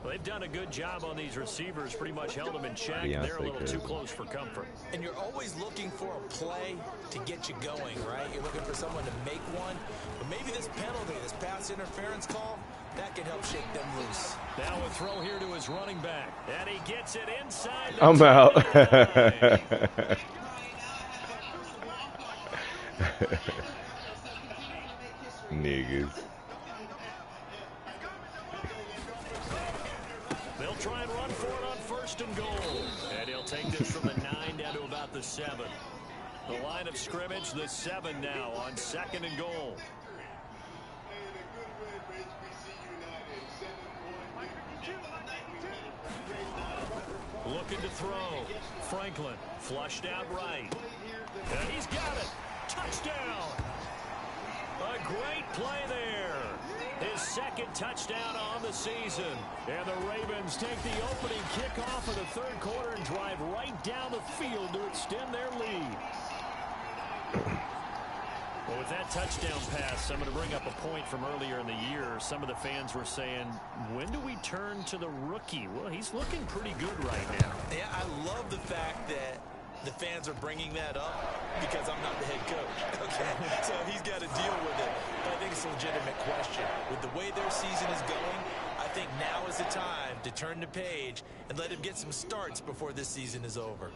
They've done a good job on these receivers, pretty much held them in check. They're a little too close for comfort. And you're always looking for a play to get you going, right? You're looking for someone to make one. But maybe this penalty, this pass interference call, that can help shake them loose. Now a throw here to his running back. And he gets it inside. I'm out. Niggas. They'll try and run for it on 1st and goal. And he'll take this from the 9 down to about the 7. The line of scrimmage, the 7 now on 2nd and goal. Looking to throw. Franklin flushed out right. And he's got it. Touchdown. A great play there. His 2nd touchdown on the season. And the Ravens take the opening kickoff of the 3rd quarter and drive right down the field to extend their lead. Well, with that touchdown pass, I'm going to bring up a point from earlier in the year. Some of the fans were saying, when do we turn to the rookie? Well, he's looking pretty good right now. Yeah, I love the fact that the fans are bringing that up because I'm not the head coach. Okay, so he's got to deal with it. But I think it's a legitimate question. With the way their season is going, I think now is the time to turn the page and let him get some starts before this season is over.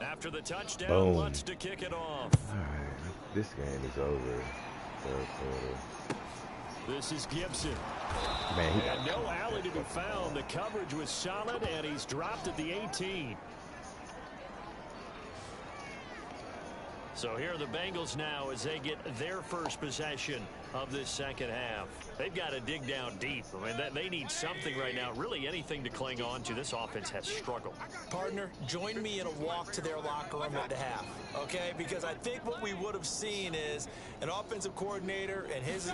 After the touchdown, Boom. wants to kick it off. All right, this game is over. 3rd quarter. This is Gibson. Man, and no alley to be found. The coverage was solid, and he's dropped at the 18. So here are the Bengals now as they get their first possession of this 2nd half. They've got to dig down deep. I mean, they need something right now, really anything to cling on to. This offense has struggled. Partner, join me in a walk to their locker room at the half, okay? Because I think what we would have seen is an offensive coordinator and his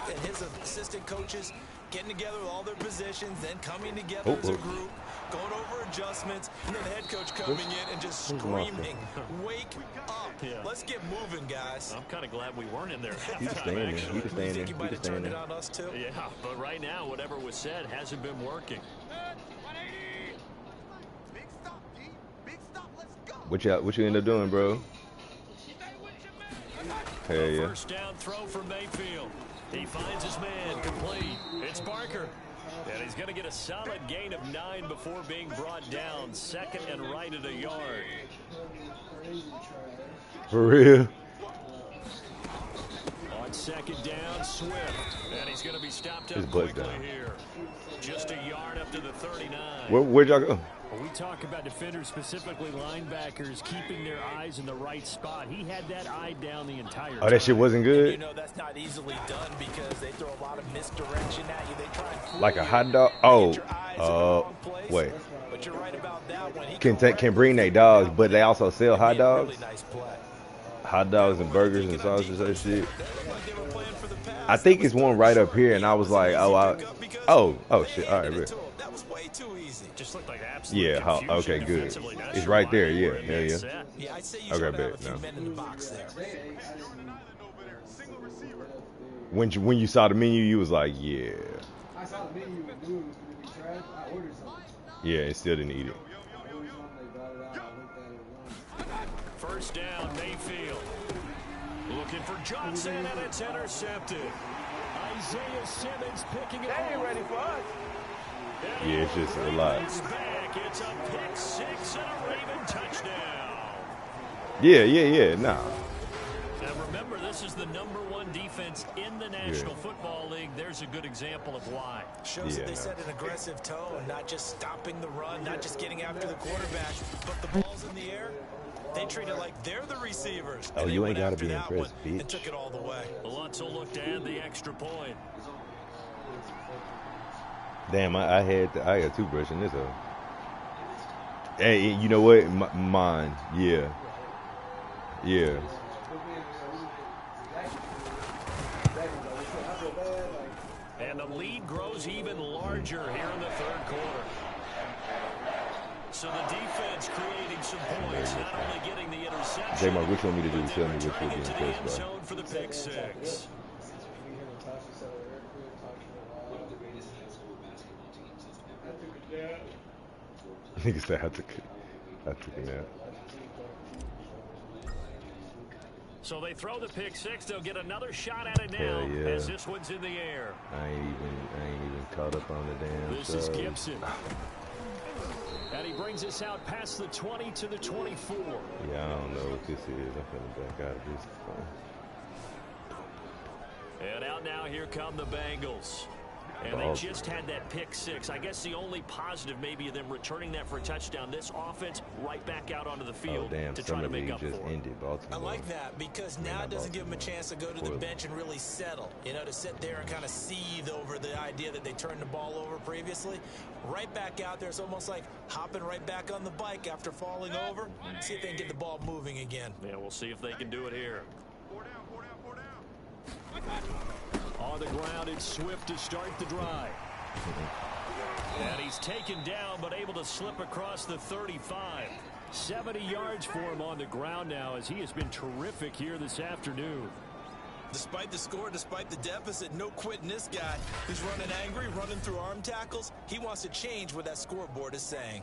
assistant coaches getting together with all their positions, then coming together as a group, going over adjustments, and then the head coach coming in and just screaming, wake up. Yeah. Let's get moving, guys. I'm kind of glad we weren't in there. You can stay in there. You can stay in there. You might have turned it on us, too? Yeah, but right now, whatever was said hasn't been working. What you end up doing, bro? Hell yeah. First down throw from Mayfield. He finds his man, complete. It's Barker. And he's going to get a solid gain of 9 before being brought down. 2nd and right at a yard. For real? On 2nd down, Swift. And he's going to be stopped up His butt quickly down. here. Just a yard up to the 39. Where'd y'all go? When we talk about defenders, specifically linebackers, keeping their eyes in the right spot. He had that eye down the entire time. Oh, that shit wasn't good? And you know that's not easily done because they throw a lot of misdirection at you. They try and fool Like a you, hot dog? Wait. But you're right about that one. Can bring their dogs, but they also sell hot dogs? Really nice play. Hot dogs and burgers and sausages and shit. I think it's one right up here, and I was like, oh shit, all right, bro. That was way too easy. Just looked like absolute confusion okay, good. It's right there, yeah, hell yeah. Yeah, I'd say you Okay, should have a bet, few no. men in the box there. When you saw the menu, you was like, yeah. I saw the menu and knew it was going to be trash. I ordered something. Yeah, and still didn't eat it. First down Mayfield. Looking for Johnson, and it's intercepted. Isaiah Simmons picking it up. They ain't ready for us. Yeah, it's just a lot. It's a pick six and a Raven touchdown. Yeah. Nah. And remember, this is the #1 defense in the National Football League. There's a good example of why. Shows that they set an aggressive tone, not just stopping the run, not just getting after the quarterback, but the ball's in the air. They treat it like they're the receivers. Oh, you ain't got to be impressed, bitch. And took it all the way. Lutz will look to add the extra point. Damn, I got toothbrush in this one. Hey, you know what? Mine. Yeah. And the lead grows even larger here in the third quarter. So the defense creating some points, not only getting the interception. J-Mark, what you want me to do? Tell me what you'll be impressed by. Zone for the pick six. Nigga said I took a nap. So they throw the pick six. They'll get another shot at it now as this one's in the air. I ain't even caught up on the damn This is Gibson. And he brings us out past the 20 to the 24. Yeah, I don't know what this is. I'm finna back out of this. And out now, here come the Bengals. And they just had that pick six. I guess the only positive maybe of them returning that for a touchdown. This offense right back out onto the field to try to make up for it. I like that because now it doesn't give them a chance to go to the bench and really settle. You know, to sit there and kind of seethe over the idea that they turned the ball over previously. Right back out there. It's almost like hopping right back on the bike after falling over. See if they can get the ball moving again. Yeah, we'll see if they can do it here. On the ground, it's Swift to start the drive. And he's taken down, but able to slip across the 35. 70 yards for him on the ground now, as he has been terrific here this afternoon. Despite the score, despite the deficit, no quitting this guy. He's running angry, running through arm tackles. He wants to change what that scoreboard is saying.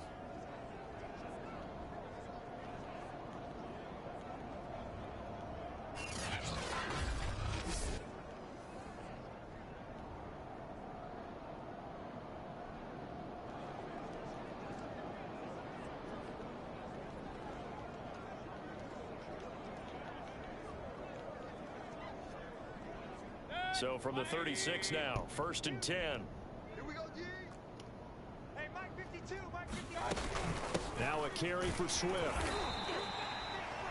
So from the 36 now, 1st and 10. Here we go, G. Hey, Mike 52, Mike 52. Now a carry for Swift.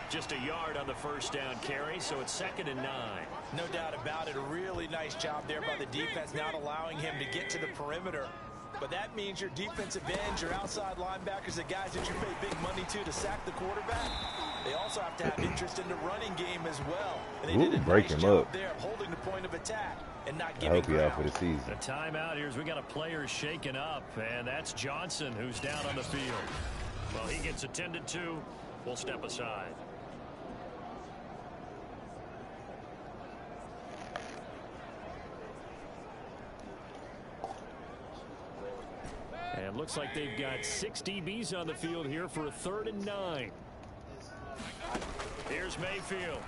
Just a yard on the first down carry, so it's 2nd and 9. No doubt about it. A really nice job there by the defense, not allowing him to get to the perimeter. But that means your defensive ends, your outside linebackers, the guys that you pay big money to sack the quarterback, they also have to have interest in the running game as well. And they did a break nice him job up. there of holding the point of attack and not I giving hope he out for the season. The timeout here is we got a player shaken up, and that's Johnson who's down on the field. Well, he gets attended to. We'll step aside. And looks like they've got 6 DBs on the field here for a 3rd and 9. Here's Mayfield.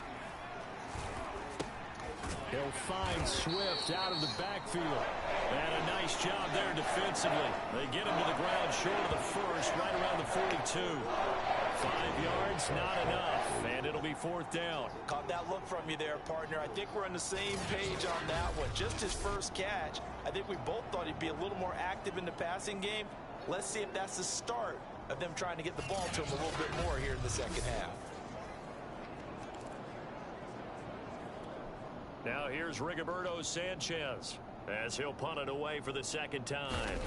He'll find Swift out of the backfield. And a nice job there defensively. They get him to the ground short of the first, right around the 42. 5 yards, not enough. And it'll be 4th down. Caught that look from you there, partner. I think we're on the same page on that one. Just his first catch. I think we both thought he'd be a little more active in the passing game. Let's see if that's the start of them trying to get the ball to him a little bit more here in the second half. Now here's Rigoberto Sanchez as he'll punt it away for the 2nd time.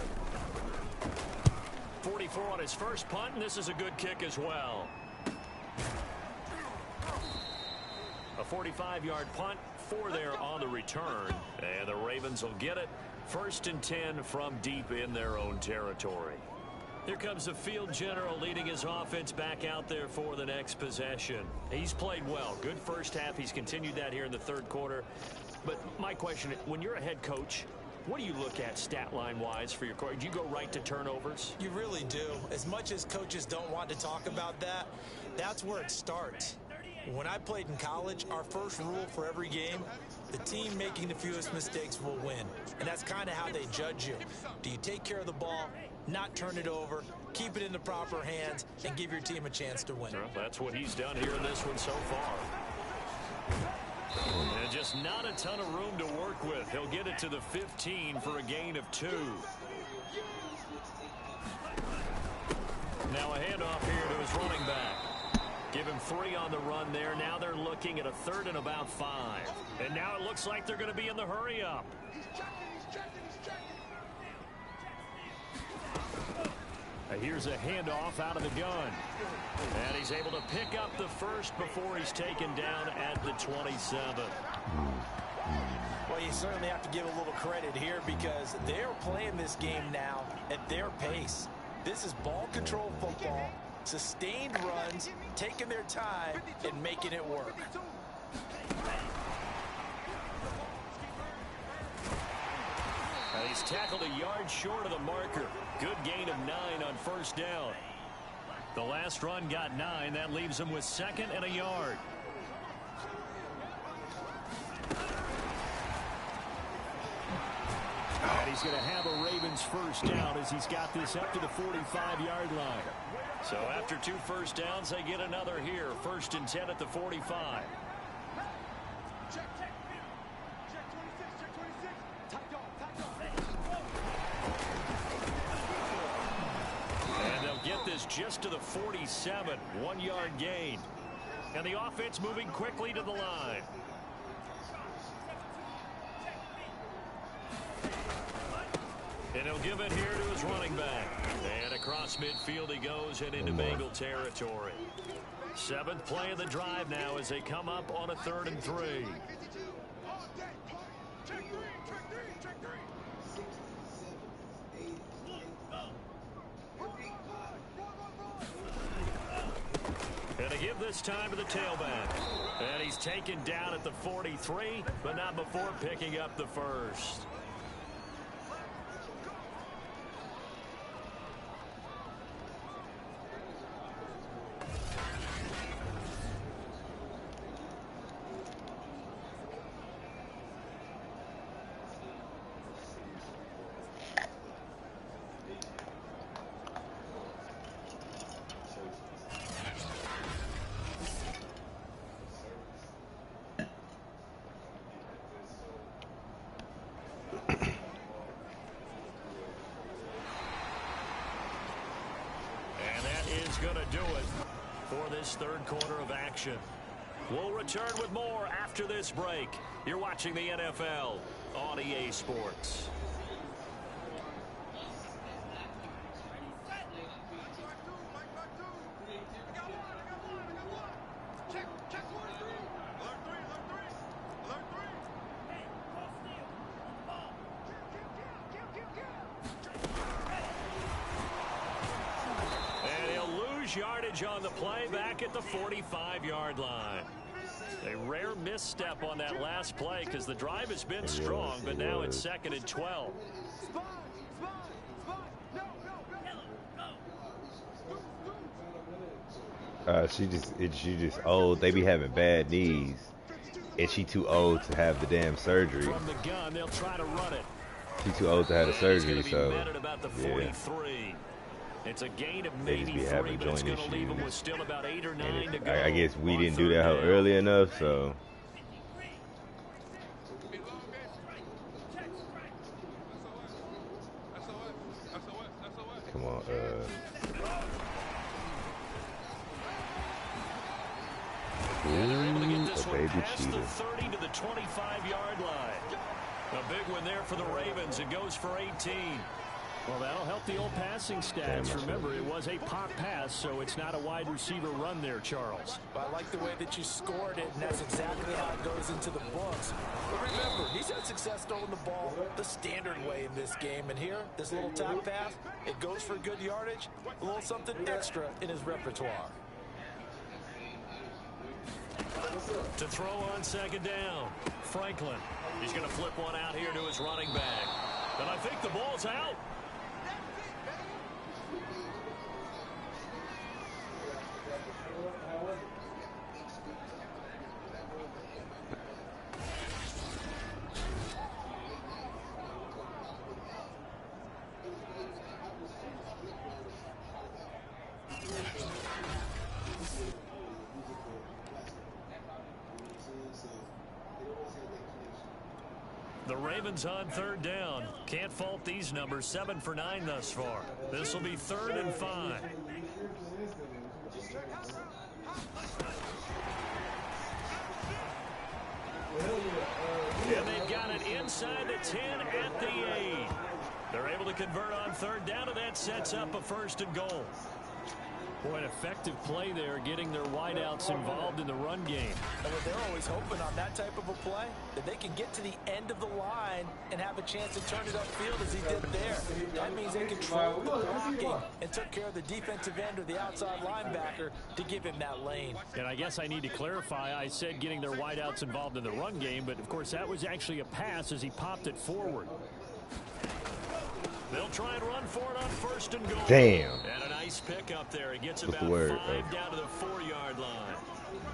44 on his first punt, and this is a good kick as well. A 45-yard punt, 4 there on the return, and the Ravens will get it. 1st and 10 from deep in their own territory. Here comes the field general leading his offense back out there for the next possession. He's played well. Good first half. He's continued that here in the 3rd quarter. But my question, when you're a head coach, what do you look at stat line-wise for your coach? Do you go right to turnovers? You really do. As much as coaches don't want to talk about that, that's where it starts. When I played in college, our first rule for every game, the team making the fewest mistakes will win. And that's kind of how they judge you. Do you take care of the ball, not turn it over, keep it in the proper hands, and give your team a chance to win? Well, that's what he's done here in this one so far. And just not a ton of room to work with. He'll get it to the 15 for a gain of 2. Now a handoff here to his running back. Give him 3 on the run there. Now they're looking at a 3rd and about 5. And now it looks like they're going to be in the hurry up. Here's a handoff out of the gun. And he's able to pick up the first before he's taken down at the 27. Well, you certainly have to give a little credit here because they're playing this game now at their pace. This is ball control football, sustained runs, taking their time, and making it work. He's tackled a yard short of the marker. Good gain of 9 on first down. The last run got 9. That leaves him with 2nd and a yard. And he's going to have a Ravens first down as he's got this up to the 45-yard line. So after 2 first downs, they get another here. 1st and 10 at the 45. And they'll get this just to the 47. 1-yard gain. And the offense moving quickly to the line. And he'll give it here to his running back. And across midfield he goes and into Bengal territory. 7th play of the drive now as they come up on a 3rd and 3. And to give this time to the tailback. And he's taken down at the 43, but not before picking up the first. Going to do it for this 3rd quarter of action. We'll return with more after this break. You're watching the NFL on EA Sports. Yardage on the play back at the 45-yard line. A rare misstep on that last play because the drive has been strong, but now it's 2nd and 12. She just old. They be having bad knees, and she too old to have the damn surgery. From the gun, they'll try to run it. She too old to have the surgery, so yeah. It's a gain of maybe 3, but it's going to leave them with still about 8 or 9 to go. I guess we didn't do that early enough, so. Come on, a baby cheetah. The 30 to the 25-yard line. A big one there for the Ravens. It goes for 18. Well, that'll help the old passing stats. Remember, it was a pop pass, so it's not a wide receiver run there, Charles. I like the way that you scored it, and that's exactly how it goes into the books. But remember, he's had success throwing the ball the standard way in this game. And here, this little top pass, it goes for good yardage, a little something extra in his repertoire. To throw on 2nd down, Franklin. He's going to flip one out here to his running back. And I think the ball's out. Ravens on third down. Can't fault these numbers. 7 for 9 thus far. This will be 3rd and 5. And they've got it inside the 10 at the 8. They're able to convert on third down, and that sets up a 1st and goal. Boy, an effective play there, getting their wideouts involved in the run game. And what they're always hoping on that type of a play, that they can get to the end of the line and have a chance to turn it upfield as he did there. That means they controlled the blocking and took care of the defensive end or the outside linebacker to give him that lane. And I guess I need to clarify, I said getting their wideouts involved in the run game, but of course that was actually a pass as he popped it forward. They'll try and run for it on 1st and goal. Damn. And a nice pick up there. He gets What's about the word, 5 down to the 4-yard line.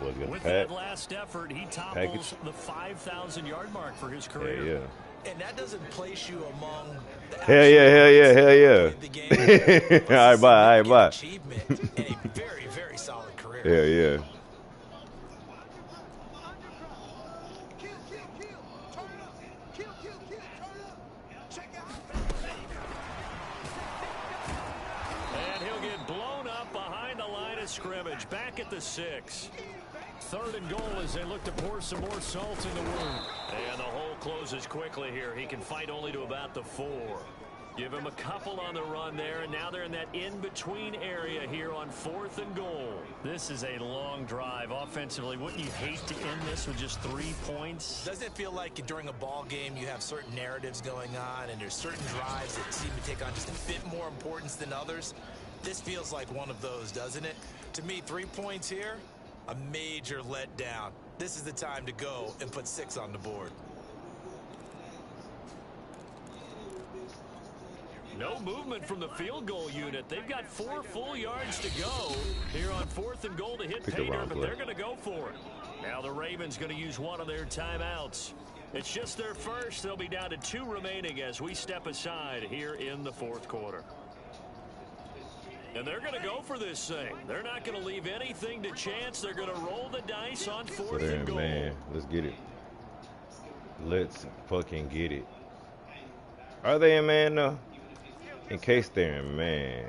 Boy, got With the that last effort, he topples the 5,000-yard mark for his career. Yeah, yeah. And that doesn't place you among the Hell yeah. All right, bye. Achievement and a very, very solid career. Yeah. Scrimmage back at the 6. 3rd and goal as they look to pour some more salt in the wound. And the hole closes quickly here. He can fight only to about the 4. Give him a couple on the run there, and now they're in that in-between area here on 4th and goal. This is a long drive offensively. Wouldn't you hate to end this with just 3 points? Doesn't it feel like during a ball game you have certain narratives going on, and there's certain drives that seem to take on just a bit more importance than others? This feels like one of those, doesn't it? To me, 3 points here, a major letdown. This is the time to go and put 6 on the board. No movement from the field goal unit. They've got 4 full yards to go here on 4th and goal to hit Pater, but they're going to go for it. Now the Ravens going to use one of their timeouts. It's just their first. They'll be down to 2 remaining as we step aside here in the 4th quarter. And they're going to go for this thing. They're not going to leave anything to chance. They're going to roll the dice on 4th and goal. Man, let's get it. Let's fucking get it. Are they in man though? In case they're in man.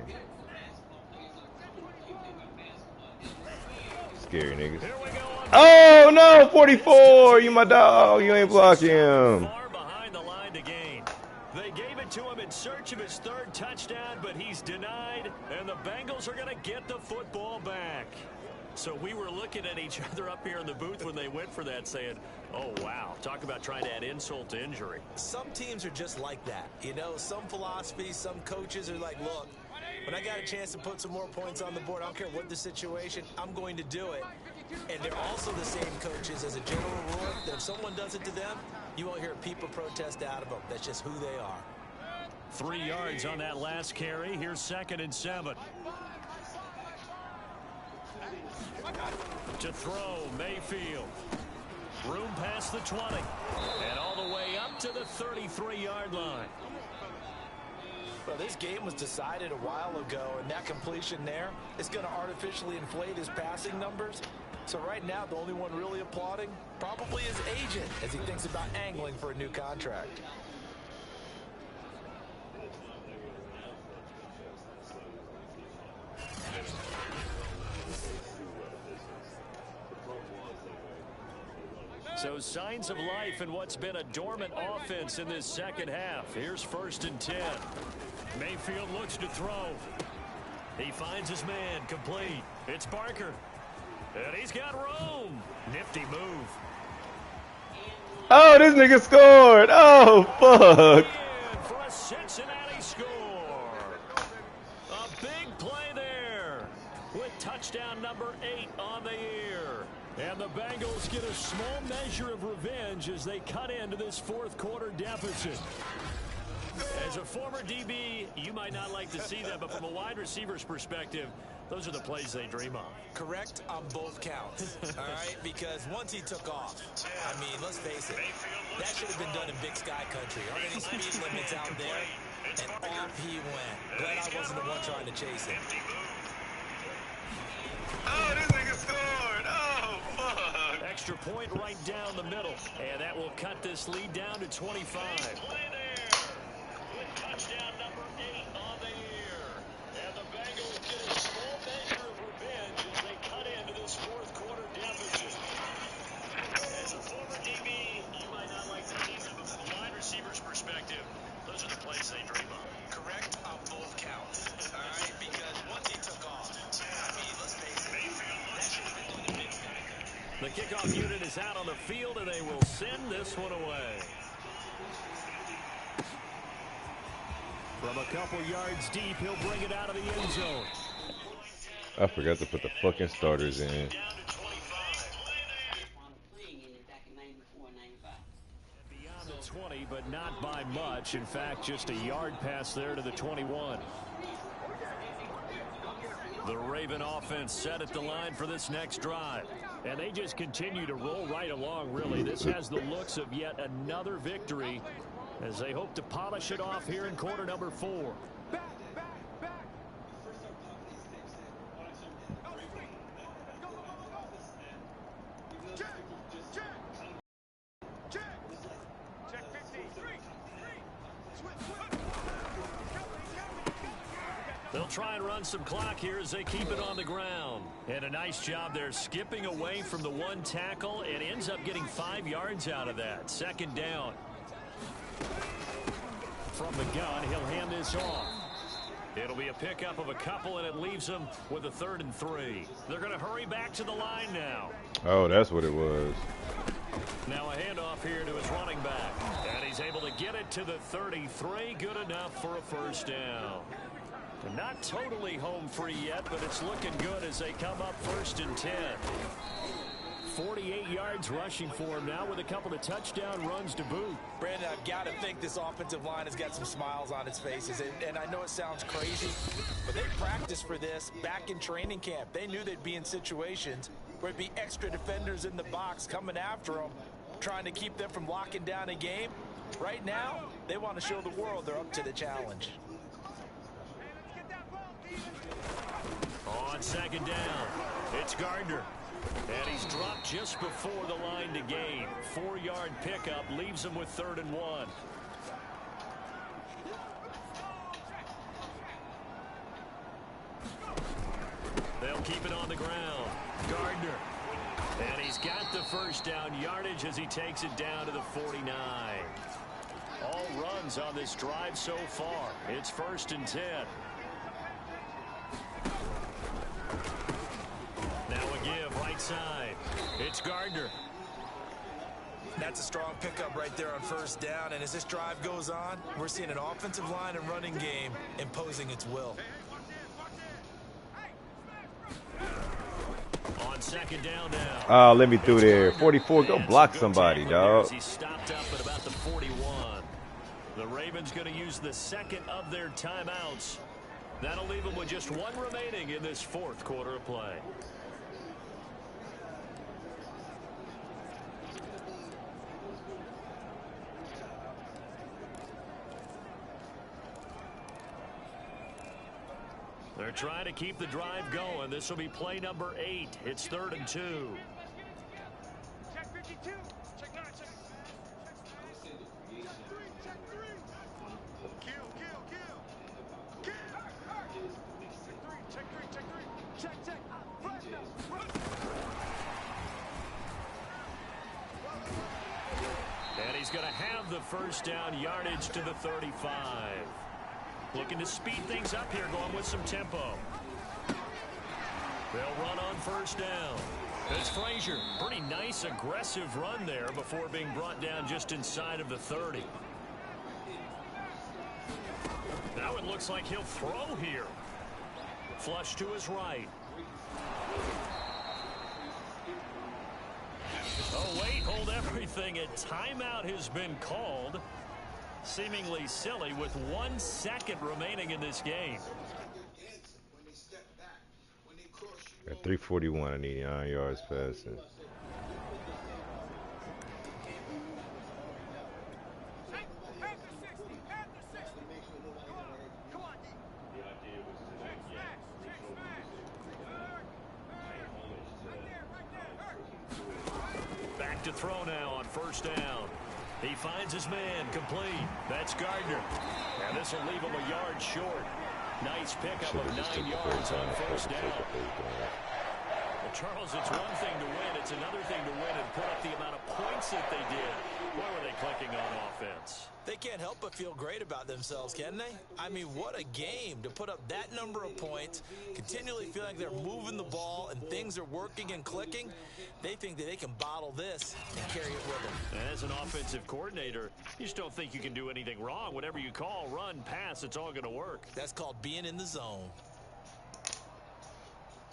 Scary niggas. Oh no, 44! You my dog. You ain't blocking him. Far behind the line to gain. They gave it to him in search of his 3rd touchdown, but he's denied, and the Bengals are going to get the football back. So we were looking at each other up here in the booth when they went for that, saying, oh, wow, talk about trying to add insult to injury. Some teams are just like that. You know, some philosophies, some coaches are like, look, when I got a chance to put some more points on the board, I don't care what the situation, I'm going to do it. And they're also the same coaches as a general rule that if someone does it to them, you won't hear people protest out of them. That's just who they are. 3 yards on that last carry. Here's 2nd and 7. To throw, Mayfield. Room past the 20. And all the way up to the 33-yard line. Well, this game was decided a while ago, and that completion there is going to artificially inflate his passing numbers. So right now, the only one really applauding probably his agent as he thinks about angling for a new contract. So signs of life in what's been a dormant offense in this second half. Here's 1st and 10. Mayfield looks to throw. He finds his man, complete. It's Barker. And he's got room. Nifty move. Oh, this nigga scored. Oh, fuck. And for a Cincinnati score. A big play there with touchdown number 8 on the year. And the Bengals get a small measure of revenge as they cut into this 4th quarter deficit. As a former DB, you might not like to see that, but from a wide receiver's perspective, those are the plays they dream of. Correct on both counts, all right? Because once he took off, I mean, let's face it, that should have been done in Big Sky country. Aren't any speed limits out there? And off he went. Glad I wasn't the one trying to chase him. Oh, this nigga scored. Oh, fuck. extra point right down the middle. And that will cut this lead down to 25. Play there with touchdown number 8 on the year. And the Bengals get a small measure of revenge as they cut into this fourth quarter deficit. As a former DB, you might not like to see them, but from a wide receiver's perspective, those are the plays they dream of. Correct on both counts. All right? Because once he took off, I mean, let's face it, that should have been through the big sky. The kickoff unit is out on the field, and they will send this one away. From a couple yards deep, he'll bring it out of the end zone. I forgot to put the fucking starters in. Beyond the 20, but not by much. In fact, just a yard pass there to the 21. The Raven offense set at the line for this next drive. And they just continue to roll right along, really. This has the looks of yet another victory as they hope to polish it off here in quarter number 4. They'll try and run some clock here as they keep it on the ground. And a nice job there skipping away from the one tackle and ends up getting 5 yards out of that. Second down. From the gun, he'll hand this off. It'll be a pickup of a couple, and it leaves them with a 3rd and 3. They're going to hurry back to the line now. Oh, that's what it was. Now a handoff here to his running back. And he's able to get it to the 33. Good enough for a first down. And not totally home free yet, but it's looking good as they come up 1st and 10. 48 yards rushing for him now with a couple of touchdown runs to boot. Brandon, I've got to think this offensive line has got some smiles on its faces. And I know it sounds crazy, but they practiced for this back in training camp. They knew they'd be in situations where it'd be extra defenders in the box coming after them, trying to keep them from locking down a game. Right now, they want to show the world they're up to the challenge. On second down, it's Griner. And he's dropped just before the line to gain. 4-yard pickup leaves him with 3rd and 1. They'll keep it on the ground. Griner. And he's got the first down yardage as he takes it down to the 49. All runs on this drive so far. It's 1st and 10. Now a give right side. It's Griner. That's a strong pickup right there on 1st down. And as this drive goes on, we're seeing an offensive line and running game imposing its will. On second down now. Oh, let me through there. 44, go block somebody, dog. He stopped up at about the 41. The Ravens going to use the second of their timeouts. That'll leave them with just 1 remaining in this 4th quarter of play. They're trying to keep the drive going. This will be play number 8. It's 3rd and 2. Check 52. Check 9. Check 3. Check 3. Kill. Check 3. Check. Flash down. And he's going to have the first down yardage to the 35. Looking to speed things up here, going with some tempo. They'll run on 1st down. It's Frazier. Pretty nice, aggressive run there before being brought down just inside of the 30. Now it looks like he'll throw here. Flush to his right. Oh, wait, hold everything. A timeout has been called. Seemingly silly with 1 second remaining in this game. At 3:41, I need 9 yards passing. to throw now on first down. He finds his man, complete. That's Griner. And this will leave him a yard short. Nice pickup of 9 yards on first down. Well, Charles, it's one thing to win. It's another thing to win and put up the amount of points that they did. Boy, were they clicking on offense. They can't help but feel great about themselves, can they? I mean, what a game to put up that number of points, continually feeling like they're moving the ball and things are working and clicking. They think that they can bottle this and carry it with them. And as an offensive coordinator, you just don't think you can do anything wrong. Whatever you call, run, pass, it's all going to work. That's called being in the zone.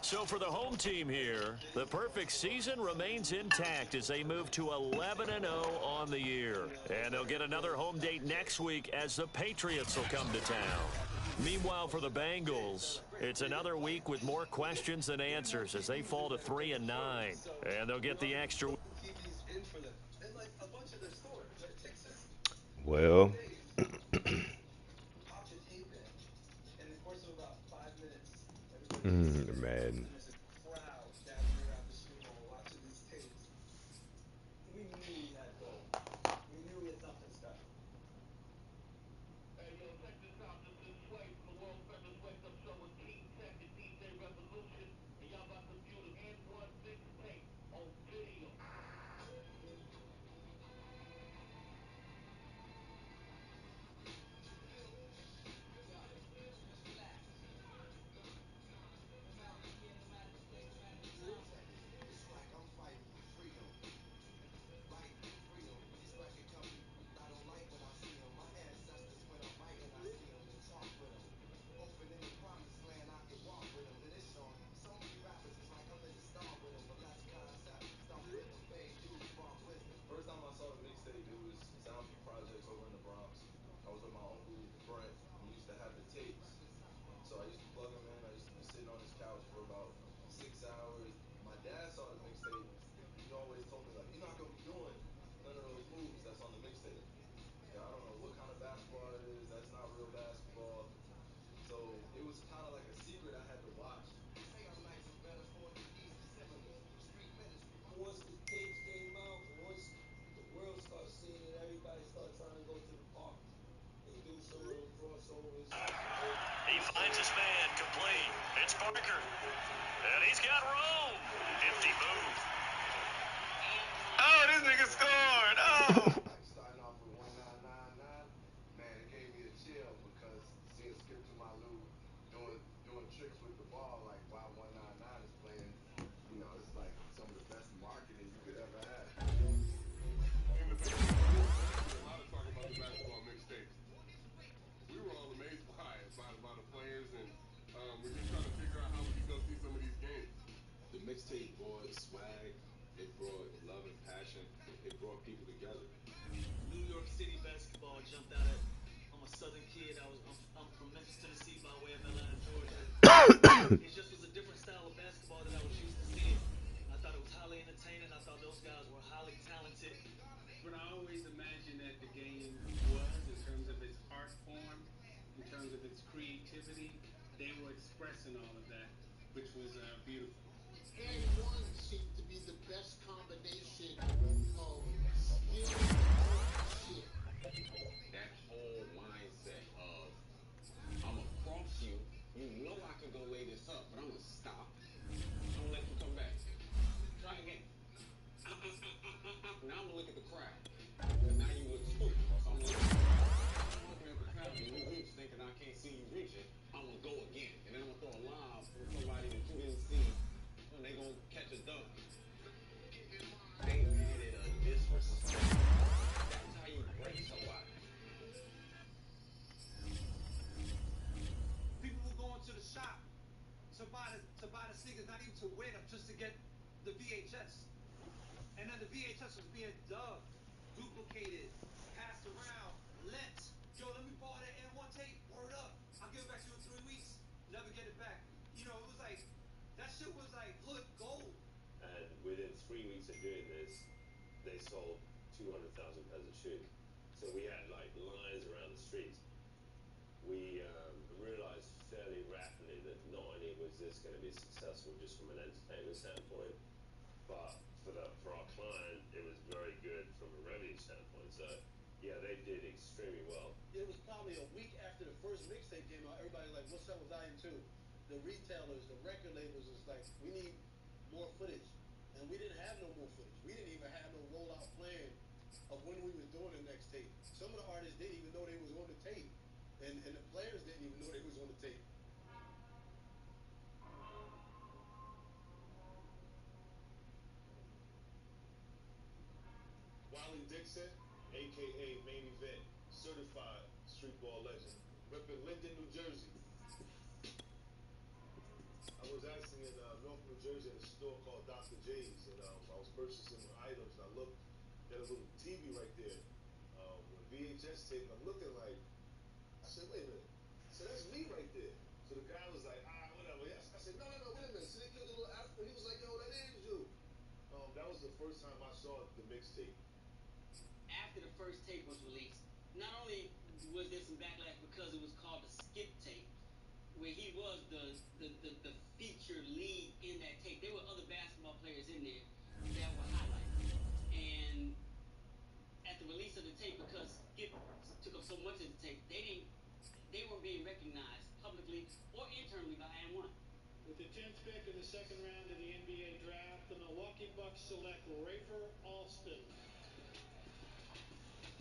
So for the home team here, the perfect season remains intact as they move to 11-0 on the year. And they'll get another home date next week as the Patriots will come to town. Meanwhile, for the Bengals, it's another week with more questions than answers as they fall to 3-9. And they'll get the extra. Well, Madden. So I used to plug him in. I used to be sitting on his couch for about 6 hours. My dad saw the mixtape. He always told me, like, you're not going to be doing none of those moves that's on the mixtape. Yeah, I don't know what kind of basketball it is. That's not real basketball. So it was kind of like a secret I had to watch. Once the tapes came out, once the world starts seeing it, everybody starts trying to go to the park and do some of them crossovers. He finds his man, complete. It's Parker. And he's got room. Nifty move. Oh, this nigga scored. Oh. Starting off with 1999, man, it gave me a chill because seeing Skip to my Lou doing tricks with the ball, like while 199 is playing, you know, it's like some of the best marketing you could ever have. In the beginning, a lot of talk about the basketball mixtapes. We were all amazed by it, by the players, and we're just trying to figure out how we can go see some of these games. The mixtape brought swag, it brought love and passion, it brought people together. New York City basketball jumped out at. I'm a Southern kid. I'm from Memphis, Tennessee, by way of Atlanta, Georgia. It just was a different style of basketball that I was used to seeing. I thought it was highly entertaining. I thought those guys were highly talented. But I always imagined that the game was, in terms of its art form, in terms of its creativity, they were expressing all of that, which was beautiful. And one seemed to be the best combination of skill and shit. That whole mindset of, I'm going to cross you, you know I can go lay this up, but I'm going to stop, I'm going to let you come back. Try again. Now I'm going to look at the crowd. And now you look stupid. So I'm looking at the crowd, and you reach thinking I can't see you reaching, I'm going to go again. And then I'm going to throw a lob to somebody that you didn't see, and they're going to catch a dunk. They added a disrespect. That's how you break somebody. People were going to the shop to buy the sneakers, not even to wear them, just to get the VHS. And then the VHS was being dubbed, duplicated, passed around, lent. Yo, let me borrow that N1 tape. Word up. I'll give it back to you in 3 weeks. Never get it back. You know, it was like, that shit was like hood gold. And within 3 weeks of doing this, they sold 200,000 pairs of shoes. So we had like lines around the streets. We realized fairly rapidly that not only was this going to be successful just from an entertainment standpoint, but for our client, it was very good from a revenue standpoint. So, yeah, they did extremely well. It was probably a week after the first mixtape came out. Everybody like, what's up with Volume 2? The retailers, the record labels was like, we need more footage. And we didn't have no more footage. We didn't even have no rollout plan of when we was doing the next tape. Some of the artists didn't even know they was on the tape. And the players didn't even know they was on the tape. Wally Dixon, a.k.a. Main Event, certified streetball legend, repping Linden, New Jersey. I was actually in North New Jersey at a store called Dr. J's, and I was purchasing items, and I looked at a little TV right there. With VHS tape, I'm looking like, I said, wait a minute. I said, that's me right there. So the guy was like, whatever. I said, no, wait a minute. See, the little African, he was like, yo, that is you. That was the first time I saw the mixtape. After the first tape was released, not only was there some backlash because it was called the skip tape, where he was the feature lead in that tape. There were other basketball players in there that were highlighted. And at the release of the tape, because Skip took up so much of the tape, they weren't being recognized publicly or internally by And1. With the 10th pick in the second round of the NBA draft, the Milwaukee Bucks select Rafer Alston.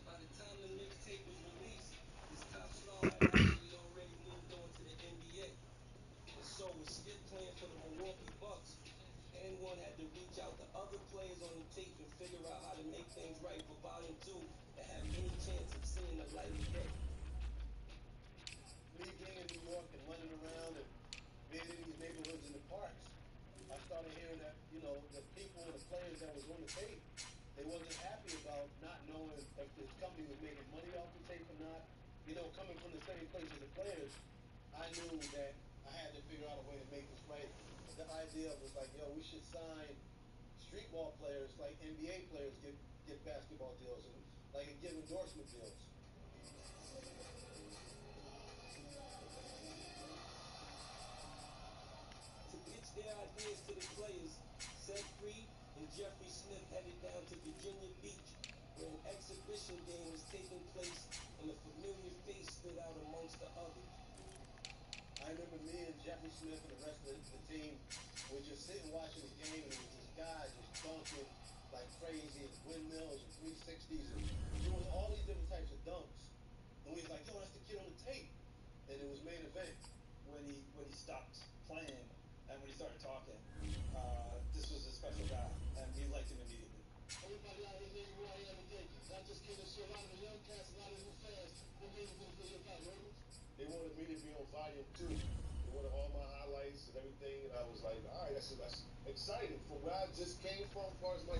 By the time the mixtape was released, this top star had actually already moved on to the NBA. And so with Skip playing for the Milwaukee Bucks, N1 had to reach out to other players on the tape and figure out how to make things right for Volume 2 to have any chance of seeing the light of day. Me being in New York and running around and being in these neighborhoods and the parks, I started hearing that, the people, the players that was on the tape, they wasn't happy about not knowing if this company was making money off the tape or not. Coming from the same place as the players, I knew that I had to figure out a way to make this right. The idea was like, yo, we should sign streetball players like NBA players get basketball deals and like give endorsement deals. To pitch their ideas to the players, Ced Free and Jeffrey Smith headed down to Virginia Beach, where an exhibition game was taking place and a familiar face stood out amongst the others. I remember me and Jeffrey Smith and the rest of the team were just sitting watching the game, and it was this guy just dunking like crazy, and windmills and 360s and doing all these different types of dunks. And we was like, yo, that's the kid on the tape. And it was Main Event. When he stopped playing and when he started talking, this was a special guy, and we liked him immediately. Everybody out here knew who I am and thank you. Not just kidding, a lot of the young cats, a lot of the new fans. What made you think really about Ravens? They wanted me to be on Volume 2. They wanted all my highlights and everything, and I was like, all right, that's exciting. From where I just came from, as far as my